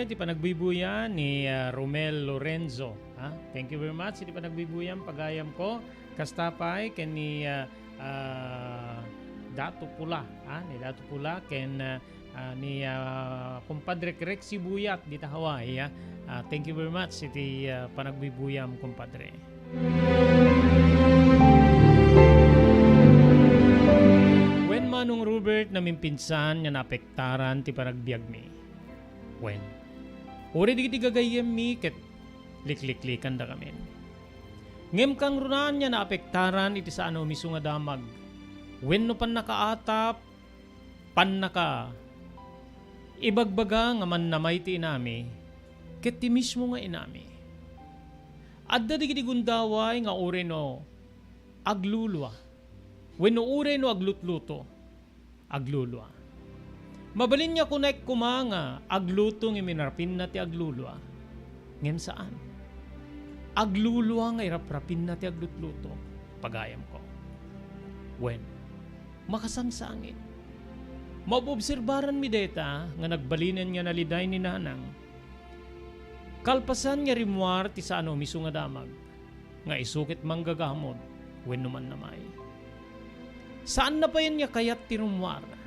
Di panagbibuyan ni Romel Lorenzo. Thank you very much. Di panagbibuyan pagayam ko. Kastapay ken ni Dato Pula. Ni Dato Pula ken ni kumpadre Rex Sibuyat di Hawaii. Thank you very much. Iti panagbibuyam kumpadre. When manong Robert na mimpinsan nga naapektaran ti panagbiag mi. When uri di gagayem mi ket likliklikan da kami. Ngem kang runan niya naapektaran iti sa ano miso nga damag. Wenno pan nakaatap, pan naka ibagbaga nga man namay ti inami, ket ti mismo nga inami. Adda di gundaway nga uri no aglulwa. Wenno uri no aglutluto, aglulwa. Mabalin niya kunek kumanga agluto ng minarapin na ti aglulwa. Ngem saan? Aglulwa nga iraprapin na ti aglutluto. Pagayam ko. When? Makasangsangit. Mabobserbaran mi deta nga nagbalinan nga naliday ni nanang. Kalpasan nga rimuar ti sa ano miso nga damag. Nga isukit manggagamod. When naman namay. Saan na pa yan nga kayat ti rimuar?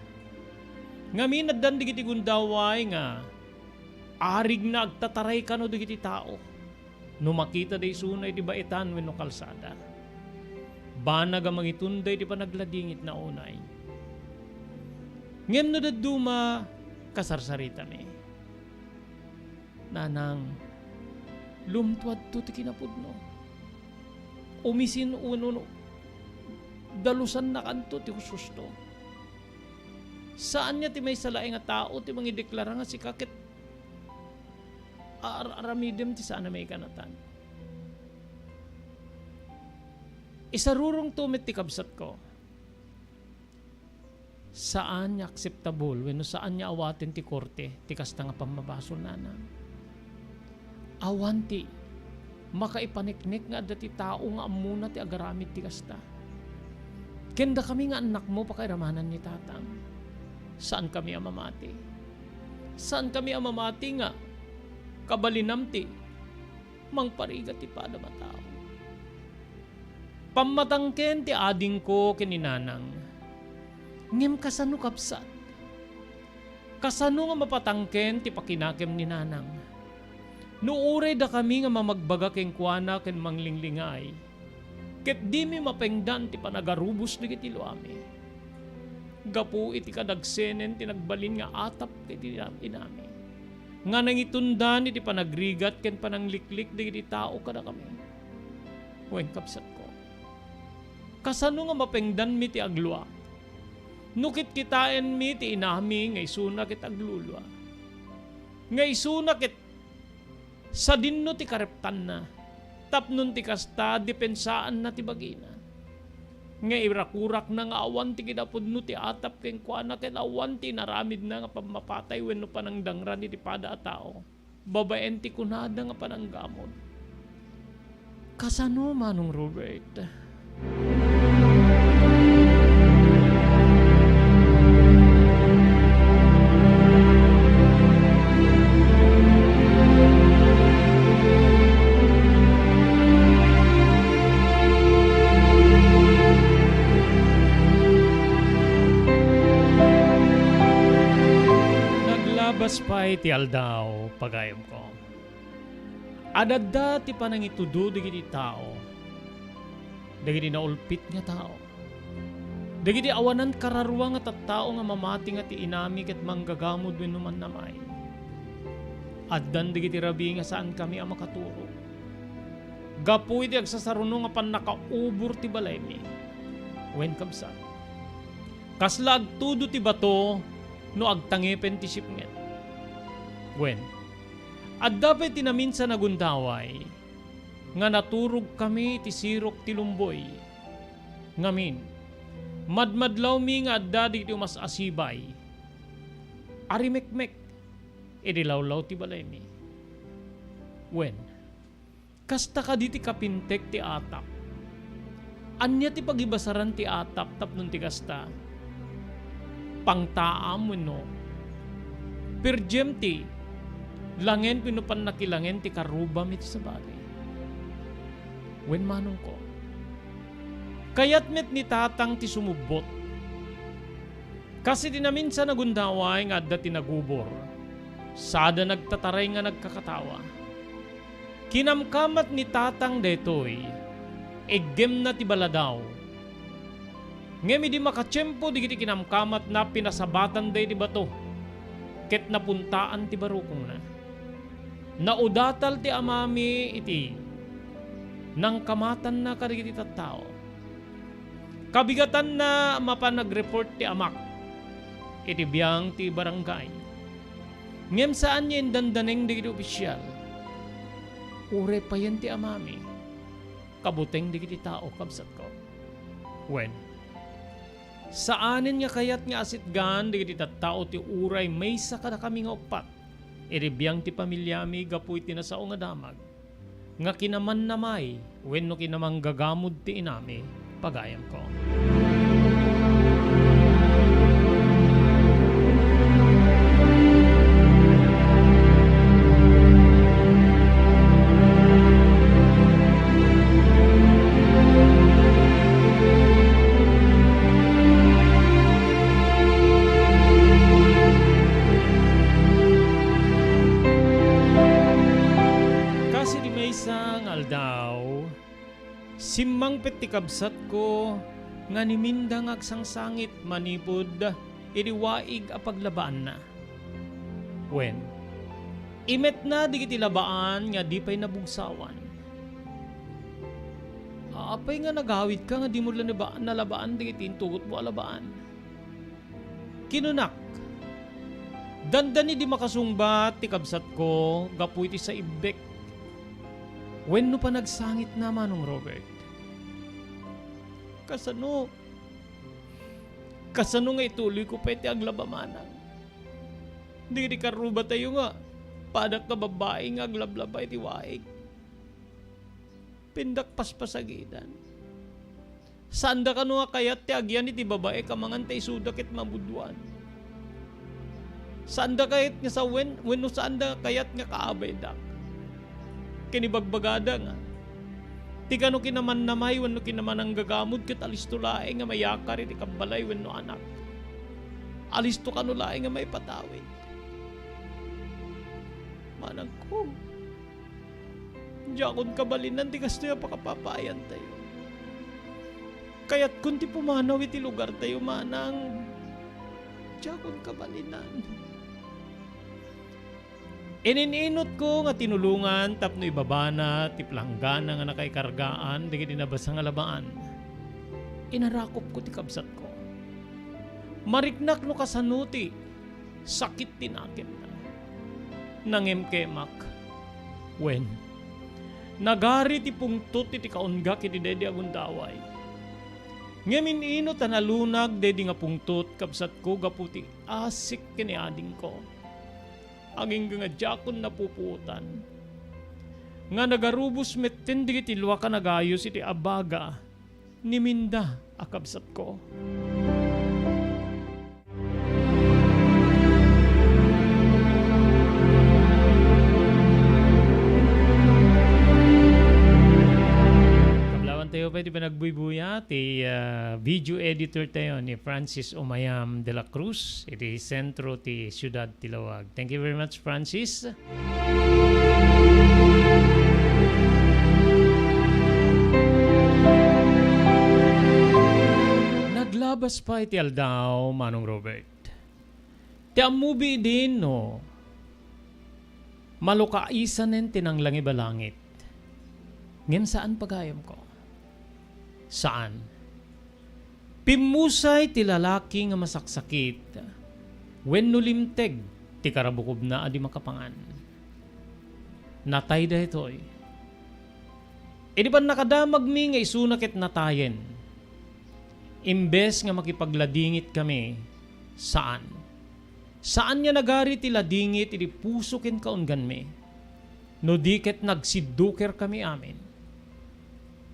Ngamin addan digiti gundaway nga arig na agtataray kano digiti tao. No makita day sunay di baitan wenno kalsada. Banag ang mangitunday di panagladingit na unay. Ngem no daduma kasarsarita mi. Nanang lumtuad to ti kinapudno. Umisin uno dalusan na kanto ti hususto. Saan niya ti may salaing nga tao ti mangideklara nga si kakit aramidem ti saan na may kanatan. Isarurong tumit ti kabsat ko. Saan niya acceptable wenno saan niya awatin ti korte ti kasta nga pamabasol nana. Awan ti makaipaniknik nga adda ti tao nga amuna ti agaramid ti kasta. Kenda kami nga anak mo pakairamanan ni tatang. Saan kami amamati? Saan kami amamati nga? Kabalinam ti mangparigat ti padamatao. Pamatangken ti ading ko kininanang. Ngem kasano kapsat? Kasano nga mapatangken ti pakinakem ni nanang? Nuure da kami nga mamagbaga ken kuana ken manglinglingay. Ket di mi mapengdan ti panagarubos digiti luami. Gapu iti kadagsenen ti nagbalin nga atap iti inami. Nga nangitundan iti panagrigat ken panangliklik digiti tao kada kami. Wen kapsat ko. Kasano nga mapengdan mi ti aglua? Nukit kitaen mi ti inami nga isuna ket aglulwa. Nga isuna ket sa dinno ti kareptan na. Tapnon ti kasta dipensaan na ti bagina. Nga irakurak na nga awan ti kinapudno ti atap ken kuana ken awan ti naramid na nga pamapatay wenno panangdangran iti pada a tao. Babaen ti kunada nga pananggamod. Kasano manong Robert? Baspay ti aldaw pagayam ko. Adadda ti panangitudo digiti tao. Digiti naulpit nga tao. Digiti awanan kararwa nga tattao nga mamati nga ti inami ket manggagamod wenno man namay. Addan digiti rabi nga saan kami ang makaturo. Gapu iti agsasaruno nga pan nakaubor ti balay mi. Wen kabsat. Kasla agtudo ti bato no agtangipen ti sipnget. Wen. At dapat tinaminsan nagundaway nga naturog kami ti sirok ti lumboy. Ngamin, madmadlaw mi nga adda di ti umas asibay. Arimekmek, idilawlaw ti balay mi. Wen, kasta ka di ti kapintek ti atap. Anya ti pagibasaran ti atap tapnon ti kasta. Pangtaam no. Perjem ti, langen pinupan nakilangen ti karubam iti sa bagay. Wen manong ko. Kayat met ni tatang ti sumubot. Kasi dinaminsan nagundaway nga adda ti nagubor. Sada nagtataray nga nagkakatawa. Kinamkamat ni tatang detoy. Eggem na ti baladaw. Ngem di makatsyempo di kiti kinamkamat na pinasabatan day di bato. Ket napuntaan ti barukong na. Naudatal ti amami iti. Nang kamatan na karigiti tattao. Kabigatan na mapanag-report ti amak. Iti biyang ti barangay. Ngem saan niya dandaneng di kiti opisyal. Ure pa yan ti amami. Kabuteng di kiti tao kabsat ko. When? Saanin nga kayat nga asitgan di kiti tattao ti uray may saka na kami nga upat. Iti biyang ti pamilyami gapuy tinasao nga damag. Nga kinaman namay wenno kinamang gagamod ti inami pagayam ko. Simmang petikabsat ko nga nimindang agsangsangit manipod iriwaig a paglabaan na. Wen, imet na di kiti labaan nga di pa'y nabugsawan. Apay nga naghawid ka nga di mo nalabaan di kiti intugot mo alabaan. Kinunak, dandani di makasungbat ti kabsat ko gapu iti sa ibek. Wen no pa nagsangit na manong Robert. Kasano nga ituloy ko pa iti aglabamanang. Di karuba tayo nga. Padak na babae nga aglablabay iti waig. Pindak paspasagidan. Sanda ka nga kayat ti agyan iti babae kamangan tayo sudak it mabudwan. Sanda kayat nga sa wen no sanda kayat nga kaabay dak. Kinibagbagada nga. Tika no kinaman namay, wano kinaman ang gagamod, kat alisto laeng nga mayakar, iti kabalay, wano anak. Alisto ka no laeng nga may patawid. Manang ko. Diyakon kabalinan, di kasto yung pakapapayan tayo. Kaya't kunti pumanaw iti lugar tayo, manang. Diyakon kabalinan. Ininot ko nga tinulungan tapno ibabana ti planggana nga nakaikargaan di nabasa nga labaan. Inarakop ko ti kabsat ko. Mariknak no kasanuti sakit tinakim na. Nangimkemak. Wen. Nagari ti pungtot ti kaunga kiti dedi agundaway. Ngamin ino tanalunag dedi nga pungtot kabsat ko gaputi asik kini ading ko. Aging nga jakon na puputan. Nga nagarubos metten di kiti luwa ka nagayos iti abaga ni minda akabsat ko. Kablawan tayo pa iti panagbuy-buya ti video editor tayo ni Francis Umayam de la Cruz iti sentro ti Ciudad Tilawag. Thank you very much, Francis. Naglabas pa iti aldaw, Manong Robert. Ti amubi din, no? Malukaisan nen tinanglangi balangit. Ngem saan pagayam ko? Saan? Pimusay ti lalaki nga masaksakit. Wen nulimteg ti karabukob na adi makapangan. Natay da ito'y. E di ba nakadamag mi nga isunakit natayen? Imbes nga makipagladingit kami, saan? Saan niya nagari ti ladingit iti puso ken kaunggan mi? No diket nagsiduker kami amin.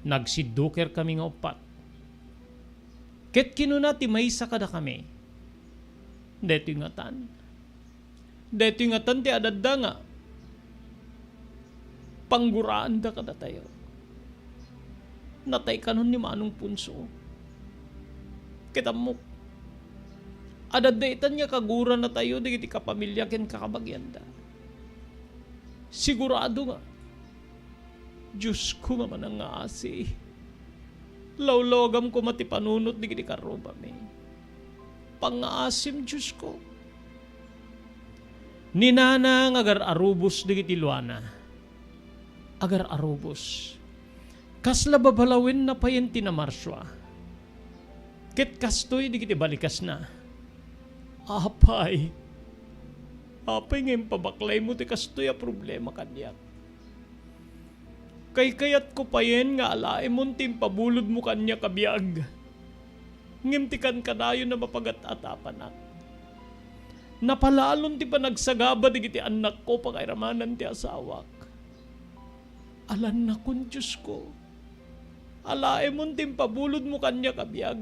Nagsiduker kami nga upat. Ket kinuna ti maysa kada kami. Deto ingatan. Deto ingatan ti adadda nga. Pangguraan da kada tayo. Natay kanon ni manong punso. Kitamok. Adadaitan nga kagura na tayo digiti kapamilya ken kakabagyanda. Sigurado nga. Diyos ko nga manang nga asi. Lawlogam ko mati panunot digiti karoba mi. Pangaasim Diyos ko. Ninana nga agar arubos digiti luana. Agar arubos. Kasla babalawin na payen tinamarswa. Ket kastoy digiti balikas na. Apay. Apay ngayon pabaklay mo ti kastoy a problema kanyak. Kayat ko payen nga alae mon timpabulod mo kanya kabiyag. Ngimtikan kadayo na mapagat-atapan na. Napalalon ti panagsagaba digiti anak ko pakairamanan ti asawak. Alan na kun Diyos ko. Alae mon timpabulod mo kanya kabiyag.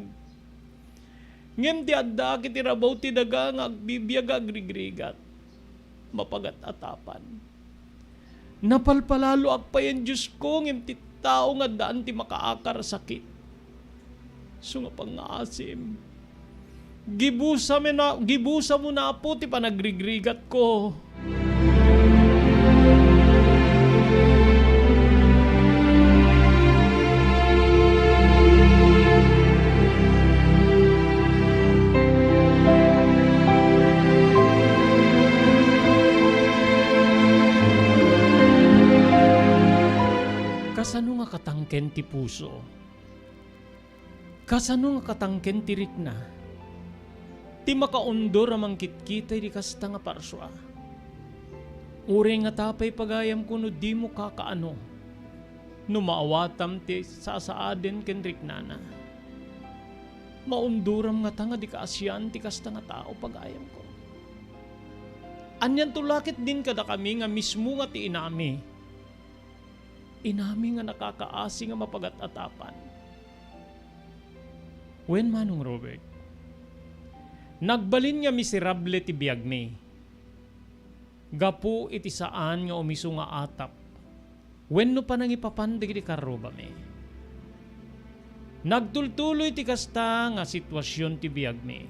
Ngem ti adda kiti rabaw ti daga nga agbibiyag agrigrigat. Mapagat-atapan. Napalpalalo akpayan Diyos ko ngem ti tao nga daan ti makaakar sakit. So nga pang-asim. Gibusa mo na po ti panagrigrigat ko. Kasano nga katangken ti puso? Kasano nga katangken ti rikna? Ti makaundor amang kitkitay di kasta nga parswa. Uri nga tapay pagayam kuno di mo kakaano. Numaawatam ti sasaaden ken riknana. Maunduram nga tanga di kaasyan ti kasta nga tao pagayam ko. Anyan tulakit din kada kami nga mismo nga ti inami. Inami nga nakakaasi nga mapagat-atapan. Wen manong Robert, nagbalin nga miserable ti biyag mi. Gapu iti saan nga umiso nga atap. Wen no pa nangipapandig di karoba mi. Nagtultuloy ti kasta nga sitwasyon ti biyag mi.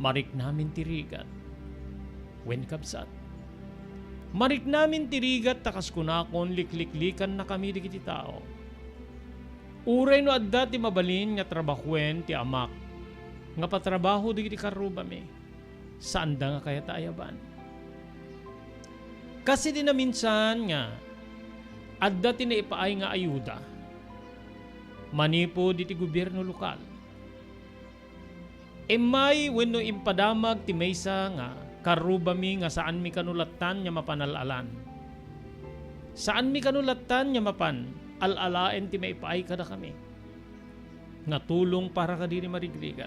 Marik namin tirigat. Wen kabsat. Marik namin tirigat takas kunakon likliklikan na kami di kiti tao. Uray no adda ti mabalin nga trabahuen ti amak. Nga patrabaho di kiti karuba mi. Saan da nga kaya taayaban? Kasi di na minsan nga adda ti naipaay nga ayuda. Manipo di ti gobyerno lokal. E may wenno impadamag ti maysa nga karuba mi nga saan mi kanulatan nga mapanalalan. Saan mi kanulatan nga mapan alalaen ti maipaay kada kami. Nga tulong para ka diri marigrigan.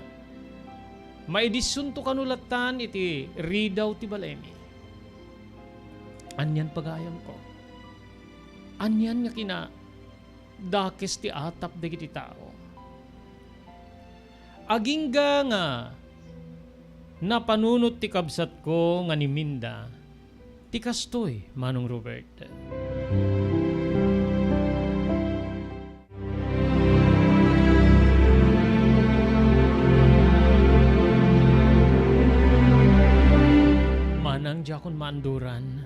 Maidisunto kanulatan iti ridaw ti balemi. Anyan pagayam ko. Anyan nga kina dakes ti atap dagiti tao. Agingga nga napanunot ti kabsat ko nga ni Minda, ti kastoy, Manong Robert. Manang jakon maanduran,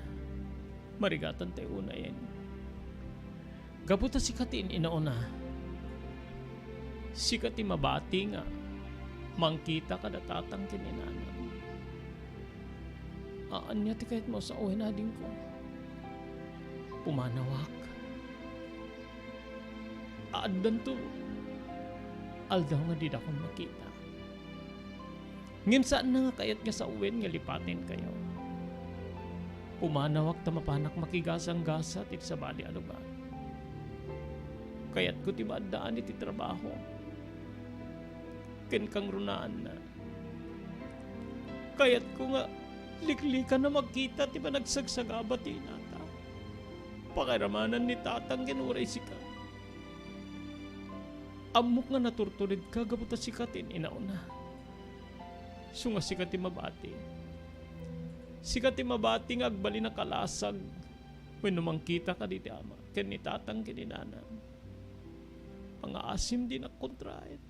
marigatan tayo unayin. Gabuta sikatin inauna. Sikati mabati nga, mangkita kadatatang kininanan. Aanya ti kahit mo sa uwi na din ko. Pumanawak. Aadan to. Aldaw nga di akong makita. Ngin saan na nga kayat nga sa uwin nga lipatin kayo. Pumanawak ta mapanak makigasang gasat iti sa bali alugan. Kaya't ko ti maadaan iti trabaho. Ken kang runaan na. Kaya't ko nga liklikan na magkita ti ba nagsagsagaba ti nata. Pakiramanan ni tatang ginuray sika. Amok nga naturtulid ka gabuta sikatin inauna. Sunga sikati mabati. Sikati mabati nga agbali na kalasag. When numangkita ka diti ama. Ken ni tatang kininanam. Pangaasim din ang kontraet.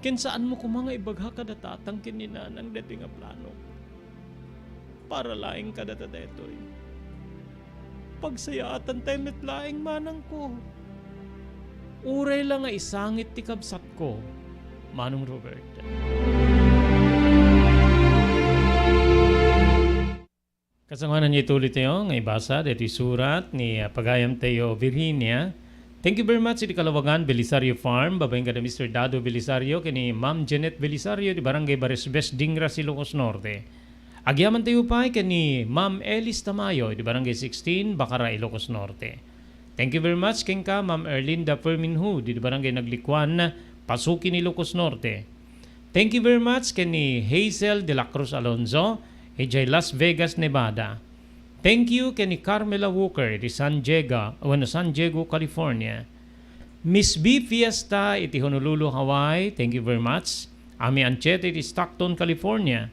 Ken saan mo kumanga ibagha ka datatang kininanang dati nga plano. Para laing ka datadetoy. Pagsayaatan tayo met laing manang ko. Uray lang nga isangit ti kabsat ko. Manong Robert. Kasanganan niya ituloy tayo nga ibasa dito surat ni Pagayam Teo Virginia. Thank you very much iti Kalawagan, Belisario Farm. Babaeng kada Mr. Dado Belisario kini Ma'am Janet Belisario di Barangay Baresbes, Dingra, Ilocos Norte. Agyaman tayo pa kini Ma'am Elis Tamayo di Barangay 16, Bacara, Ilocos Norte. Thank you very much ken ka Ma'am Erlinda Ferminhu di Barangay Naglikwan, Pasukin, Ilocos Norte. Thank you very much kini Hazel de la Cruz Alonzo di Las Vegas, Nevada. Thank you kini Carmela Walker di San Diego, California. Miss B Fiesta iti Honolulu, Hawaii. Thank you very much. Ami Anchete iti Stockton, California.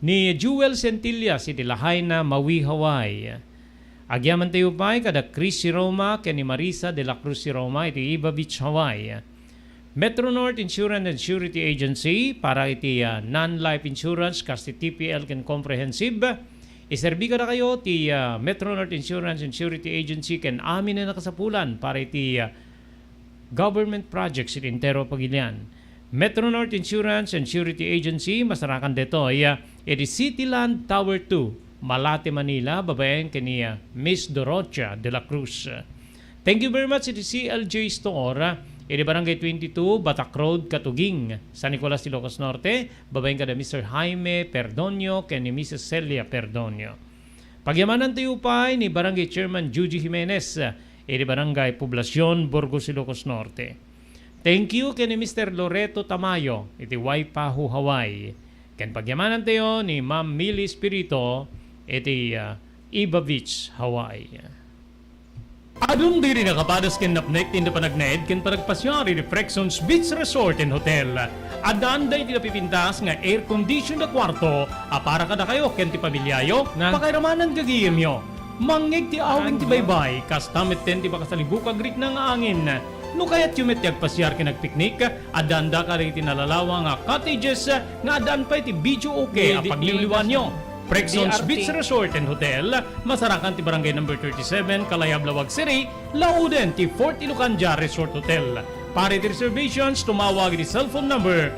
Ni Jewel Centillas iti Lahaina, Maui, Hawaii. Agyaman tayo pa kada Chris Roma kini Marisa de la Cruz Roma iti Iba Beach, Hawaii. Metro North Insurance and Surety Agency para iti non-life insurance kasi TPL ken comprehensive. Iserbi ka na kayo ti Metro North Insurance and Surety Agency ken amin na nakasapulan para iti government projects iti Intero Pagilian. Metro North Insurance and Surety Agency masarakan dito iti Cityland Tower 2, Malate, Manila, babaeng kani Miss Dorocha de la Cruz. Thank you very much iti CLJ Store. Iti Barangay 22, Batak Road, Katuging, San Nicolas, Ilocos Norte. Babaeng kada Mr. Jaime Perdonio ken ni Mrs. Celia Perdonio. Pagyamanan tayo pa ni Barangay Chairman Juji Jimenez. Iti Barangay Poblacion, Burgos, Ilocos Norte. Thank you ken ni Mr. Loreto Tamayo. Iti Waipahu, Hawaii. Ken pagyamanan tayo ni Ma'am Millie Spirito. Iti Iba Beach, Hawaii. Adun diri nakapadas ken napnek tinda panagnaed ken panagpasyari ni Frexons Beach Resort and Hotel. Adan day ti napipintas nga air condition na kwarto para kada kayo ken ti pamilyayo pakairamanan gagiyem yo. Mangig ti awing ti baybay kas tamet ten ti bakasalibukag rik ng angin. No kayat yumet ti agpasyar ken nagpiknik adan da ka rin ti nalalawa nga cottages nga adan pa ti video okay pagliwliwan nyo. Frexons Beach Resort and Hotel, masarakan ti Barangay number 37, Kalayab, Lawag City, Lauden ti Fort Ilocanja Resort Hotel. Para ti reservations, tumawag di cellphone number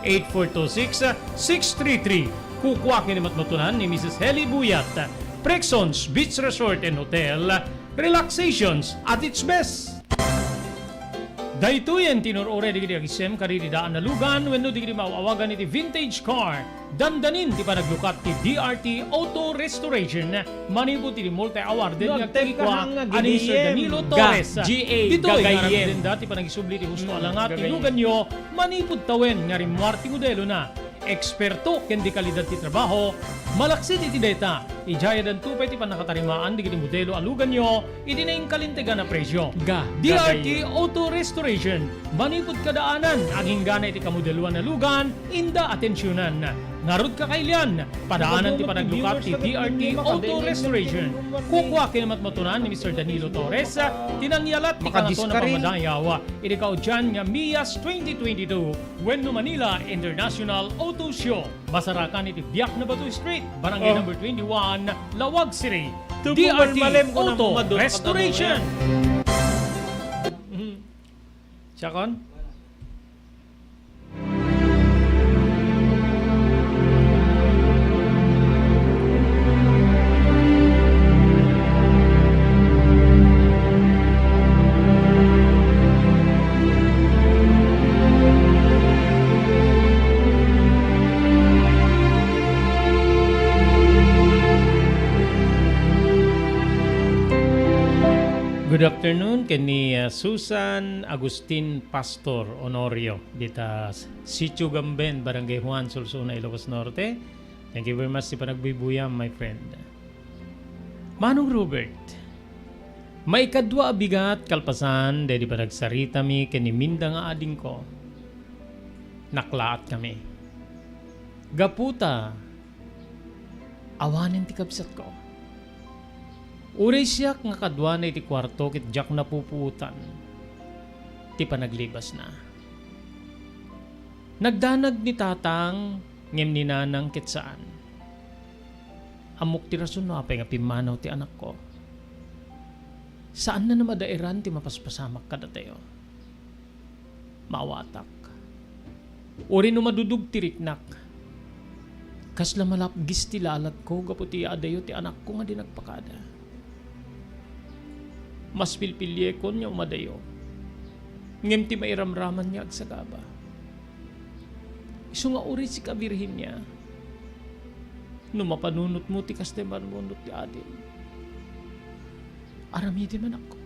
0920-8426-633. Kukuha kinimatmatunan ni Mrs. Heli Buyat. Frexons Beach Resort and Hotel, relaxations at its best. Dahito yan tinurore di agisem kariri daan na lugan wenno di maawagan iti vintage car. Dandanin di pa naglukat ti DRT Auto Restoration. Manibot ti multi-award din nga tikwa ani Sir Danilo Torres. Dito gagayem dati pa nagisubli ti husto alangat ti lugan nyo. Manibot tawen nga rimwar ti modelo na. Eksperto ken di kalidad ti trabaho. Malaksit iti data. Ijaya dan tupay ti panakatarimaan di kiti modelo alugan nyo. Iti na kalintegan na presyo. DRT Auto Restoration. Manipod kadaanan. Aging gana iti kamodeluan na lugan. Inda atensyonan. Narod ka kailian. Padaanan ti panaglukat ti DRT Auto Restoration. Kukwa kinamatmatunan ni Mr. Danilo Torres. Tinangyalat ti kanato na pamadayaw. Iti kaudyan nga Mias 2022. Wenno Manila International Auto Show. Masarakan iti Biak na Batu Street. Barangay number 21, Lawag City. DRT Auto Restoration. Chakon? Good afternoon kini Susan Agustin Pastor Honorio dita Sitio Gamben, Barangay Juan, Solsona, Ilocos Norte. Thank you very much si panagbibuyam, my friend. Manong Robert, may kadwa bigat kalpasan dedi panagsarita mi kini minda nga ading ko. Naklaat kami. Gaputa, awanin ti kabsat ko. Uray siyak nga kadwa na iti kwarto kit jak na puputan. Ti panaglibas na. Nagdanag ni tatang ngem ni nanang kit saan. Amok ti rason no apay nga pimanaw ti anak ko. Saan na namadairan ti mapaspasamak kada tayo? Maawatak. Uri no madudug ti riknak. Kasla malapgis ti lalat ko gaputi adayo ti anak ko nga di nagpakada. Mas pilpilye ko niya umadayo. Ngem ti mairamraman niya agsagaba. Isu nga uri si kabirhin niya. No mapanunot mo ti kasteman mo ti adin. Aramidi man ako.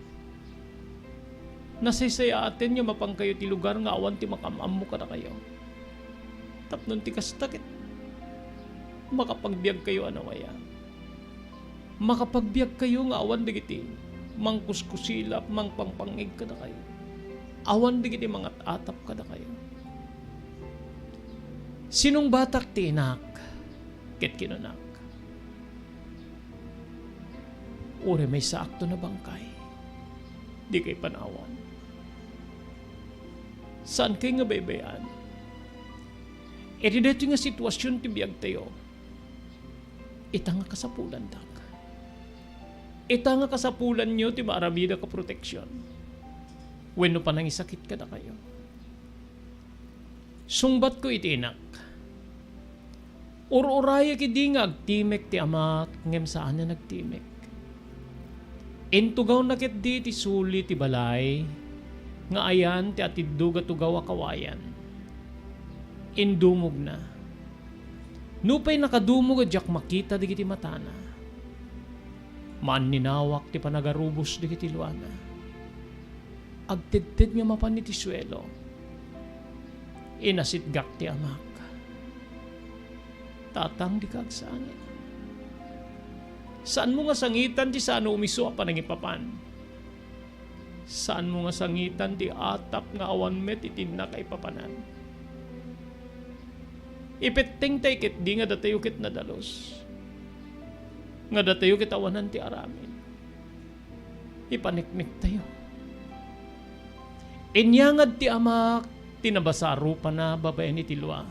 Nasaysaya atin niya mapang kayo ti lugar nga awan ti makamam mo kada kayo. Tapnon ti kastakit. Makapagbiag kayo anawaya. Makapagbiag kayo nga awan digiti. Mangkuskusilap, mangpangpangig kada kayo. Awan digiti mga atap kada kayo. Sinong batak ti inak, ket kinunak. Uri may saakto na bangkay, di kay panawan. Saan kayo nga baybayan? E di dito nga sitwasyon ti biyag tayo, ita nga kasapulan tak. Ita nga kasapulan nyo ti maarabida ka proteksyon. Wenno pa nang isakit ka na kayo. Sungbat ko iti inak. Ururaya kidi nga agtimek ti amak ngem saan na nagtimek. Intugaw na ket di ti suli ti balay nga ayan ti atiddo tugaw a kawayan. Indumog na. Nupay nakadumog a jak makita digiti matana. Man ninawak ti panagarubos di kiti luana. Agtidtid nga mapan ti suelo. Inasitgak ti amak. Tatang di kagsangit. Saan mo nga sangitan ti saan umiso a panangipapan? Saan mo nga sangitan ti atap nga awan met itinna kay papanan? Ipetting tay kit di nga datayo kit nadalos. Nga datayo kitawanan ti aramin. Ipaniknik tayo. Inyangad ti amak, tinabasaro pa na babae ni Tilwa.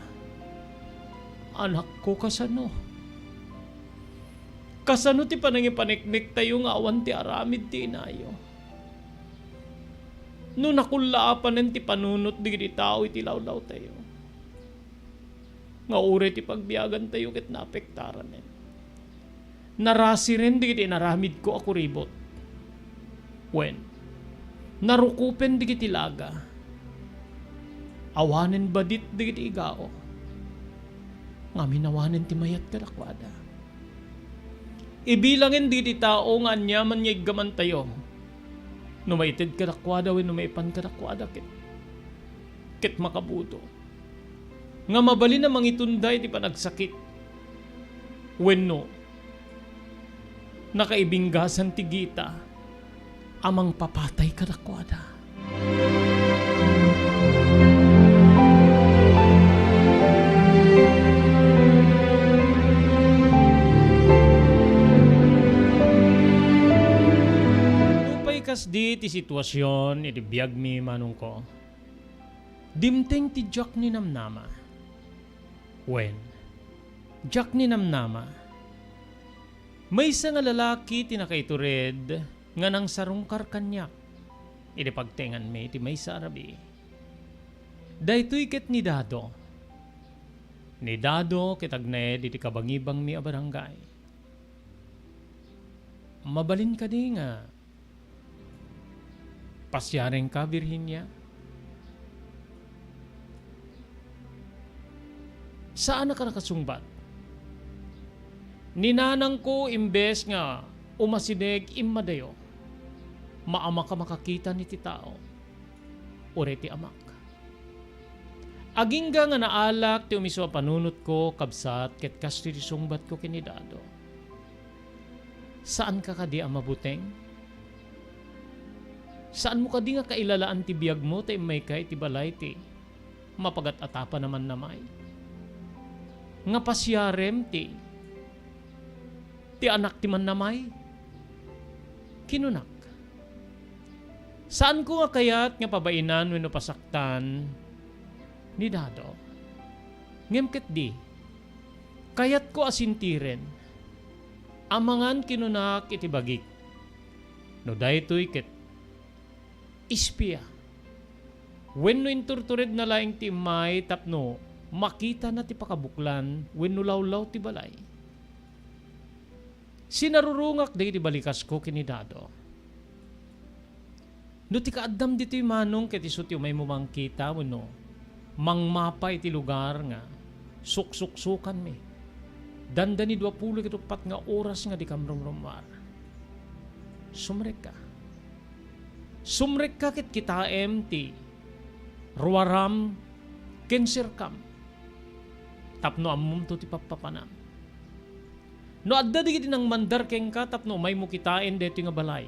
Anak ko kasano? Kasano ti panangipaniknik tayo nga awan ti aramid ti inayo? No nakulaapanen ti panunot di tao iti lawlaw tayo. Nga ure ti pagbiyagan tayo ket naapektaran narasi rin digiti naramid ko ako ribot. When narukupen digiti laga. Awanen badit digiti igao. Ngamin awanen ti mayat kadakwada. Ibilangin digiti tao nga anyaman niya igaman tayo. Numaitid kadakwada when numaipan kadakwada ket makabuto. Nga mabali na mangitunday ti panagsakit. When no nakaibinggasan ti gita amang papatay kadakwada. Upay kas di ti sitwasyon iti biyag mi manong ko. Dimteng ti jak ni namnama. When jak ni namnama may isa nga lalaki tinakaitured nga nang sarungkar kanyak. Iti pagtengan may iti may sa arabi. Daytoy ket ni Dado. Ni Dado kitagned iti kabangibang mi a barangay. Mabalin ka di nga. Pasyareng ka, Virginia. Saan na ka nakasungbat? Ninanang ko imbes nga umasineg imadayo. maama ka makakita ni ti tao, ore ti amak. Agingga nga naalak ti umiso panunot ko kabsat ket kasti ti sungbat ko kinidado. Saan ka kadi ang mabuteng? Saan mo kadi nga kailalaan ti biyag mo ti may kay ti balay ti mapagat-atapa naman namay? Nga pasyarem ti anak ti man namay? Kinunak. Saan ko nga kayat nga pabainan wenno pasaktan ni dado? Ngem ket di, kayat ko asintiren, amangan kinunak iti bagik. No daytoy ket ispia. Wenno inturtured na laing ti may tapno, makita na ti pakabuklan, wenno lawlaw ti balay. Sinarurungak di balikas ko kinidado. No ti kaadam dito yung manong ket iso ti may mumangkita wenno mangmapay ti lugar nga suksuksukan mi. Dandani 20 katupat nga oras nga di kamrumrumar. Sumrek ka. Sumrek ka ket kitaem ti ruaram kenserkam. Tapno ammum to ti papapanam. No adda digiti nang mandar ken ka tapno may mukitain dito nga balay.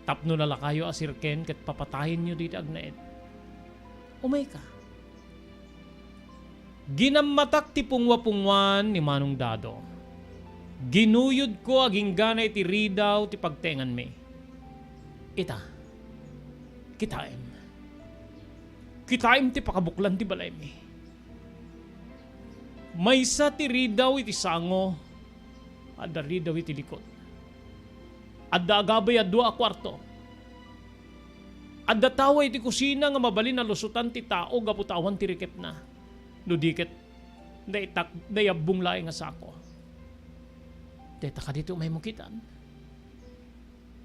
Tapno nalakayo asirken ket papatahin nyo dito agnaed. Umay ka. Ginammatak ti pungwa-pungwan ni Manong Dado. Ginuyod ko aging ganay ti ridaw ti pagtengan mi. Ita, kitaem. Kitaem ti pakabuklan ti balay mi. Maysa ti ridaw iti sango, adda ridaw iti likod. Adda agabay a 2 kwarto. Adda tawa iti kusina nga mabalin na lusutan ti tao gaputawan ti rikep na. Ludiket dayabong laing nga sako. Deta ka dito may mukitan.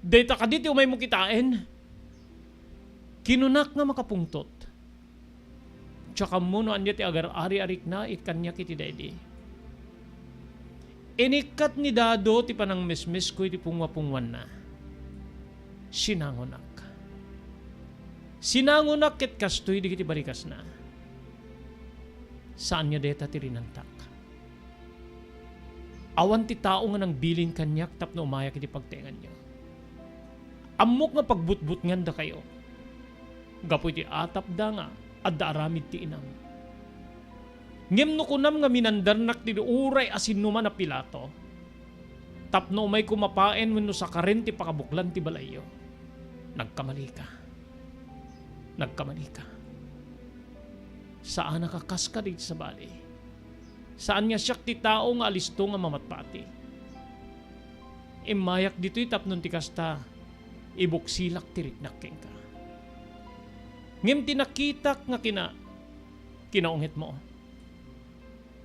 Deta ka dito may mukitain. Kinunak nga makapungtot. Tsaka muno anya ti agar ari-arik na kanya kiti daydi. Inikat ni Dado ti panang mesmes ko iti pungwa-pungwan na. Sinangonak. Sinangonak ket kastoy di kiti balikas na. Saan niya deta ti rinantak? Awan ti tao nga nang bilin kanyak tapno umayak iti pagtengan niyo. Amok nga pagbutbut nganda kayo. Gapoy ti atap da nga adda aramid ti inam. Ngem no kunam nga minandarnak ti uray asin numan na Pilato. Tapno umay kumapaen wenno sa karen ti pakabuklan ti balayo. Nagkamali ka. Nagkamali ka. Saan nakakas ka dito sa bali? Saan nga siyak ti tao nga alisto nga mamatpati? Imayak dito'y tapnon ti kasta, ibuksilak ti riknaking ka. Ngem tinakitak nga kinaungit mo.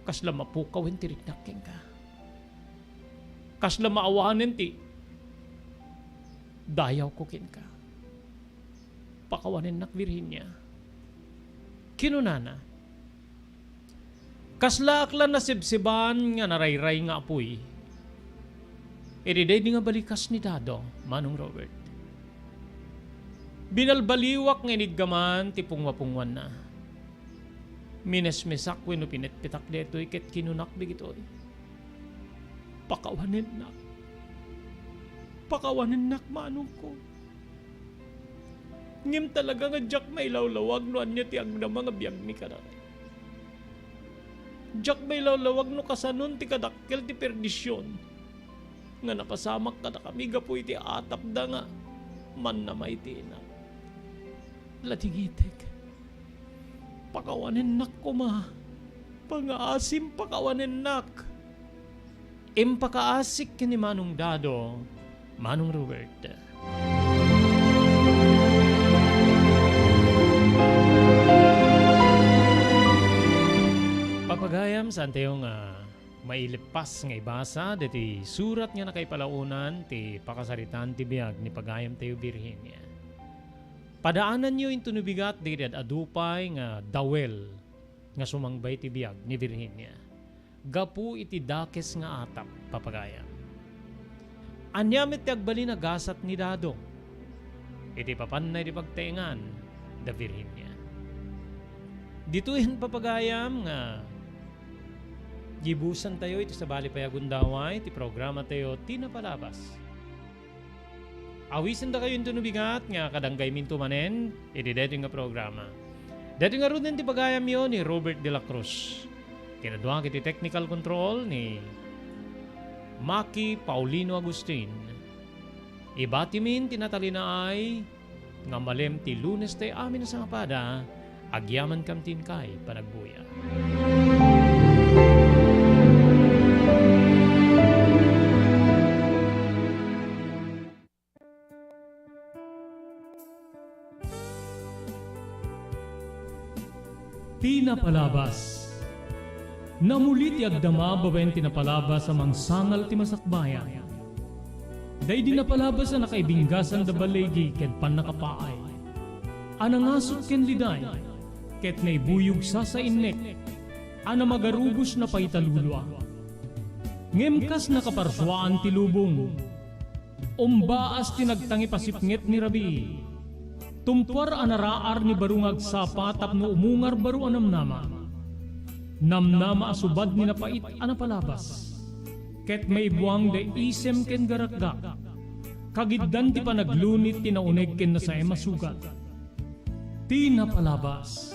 Kasla mapukawin ti riknaking ka. Kasla maawanin ti dayaw kukin ka. Pakawanin nak Virginia. Kinunana. Kasla aklan na sibsiban nga narayray nga apoy. Iriday di nga balikas ni Dado, Manong Robert. Binalbaliwak nga inidgaman ti pungwa-pungwan na. Minesmesak wenno pinetpitak detoy ket kinunak digitoy. Pakawanin nak. Pakawanin nak manong ko. Ngim talaga nga jak may lawlawag no anya ti agna mga biyag ni kada. Jak may lawlawag no kasanon ti kadakkel ti perdisyon. Nga napasamak kada kami gapoy ti atap da nga man na may tina. Latingitek. Pakawanin nak ko ma. Pangaasim pakawanin nak. Impakaasik ni Manong Dado, Manong Robert. Papagayam saan tayo nga mailipas nga ibasa diti surat nga nakaipalaunan ti pakasaritan ti biag ni pagayam tayo Virginia. Padaanan nyo into nubigat di adupay nga dawel nga sumangbay ti biag ni Virginia. Gapu iti dakes nga atap papagayam. Anyamit ti agbali na gasat ni Dado. iti papanay di pagtaingan da Virginia. Dito'y papagayam nga gibusan tayo iti sa bali payagundaway iti programa tayo tinapalabas. Awisan da kayo ito nubigat nga kadanggay minto manen iti dito nga programa. Dito nga rin ti pagayam yun ni Robert de la Cruz. Kinaduang iti technical control ni Maki Paulino Agustin. Ibatimin tinatalina ay nga malem ti Lunes tayo amin na sa ngapada agyaman kam tinkay panagbuya. Tinapalabas. Namulit ti agdama babaen tinapalabas amang sangal ti masakbayan. Day di napalabas na nakaibinggasan da balegi ket pan nakapaay. Anangasot ken liday ket naibuyog sa innek. Ana magarubos na paitalulwa. Ngemkas nakaparswaan ti lubong. Umbaas tinagtangi pasipnget ni Rabi. Tumpar anaraar ni barungag sapa tapno umungar baru anamnama. Namnama asubad ni napait anapalabas. Ket may buwang da isem ken garakgak. Kagiddan ti panaglunit tinauneg ken na sa emasugat. Tinapalabas.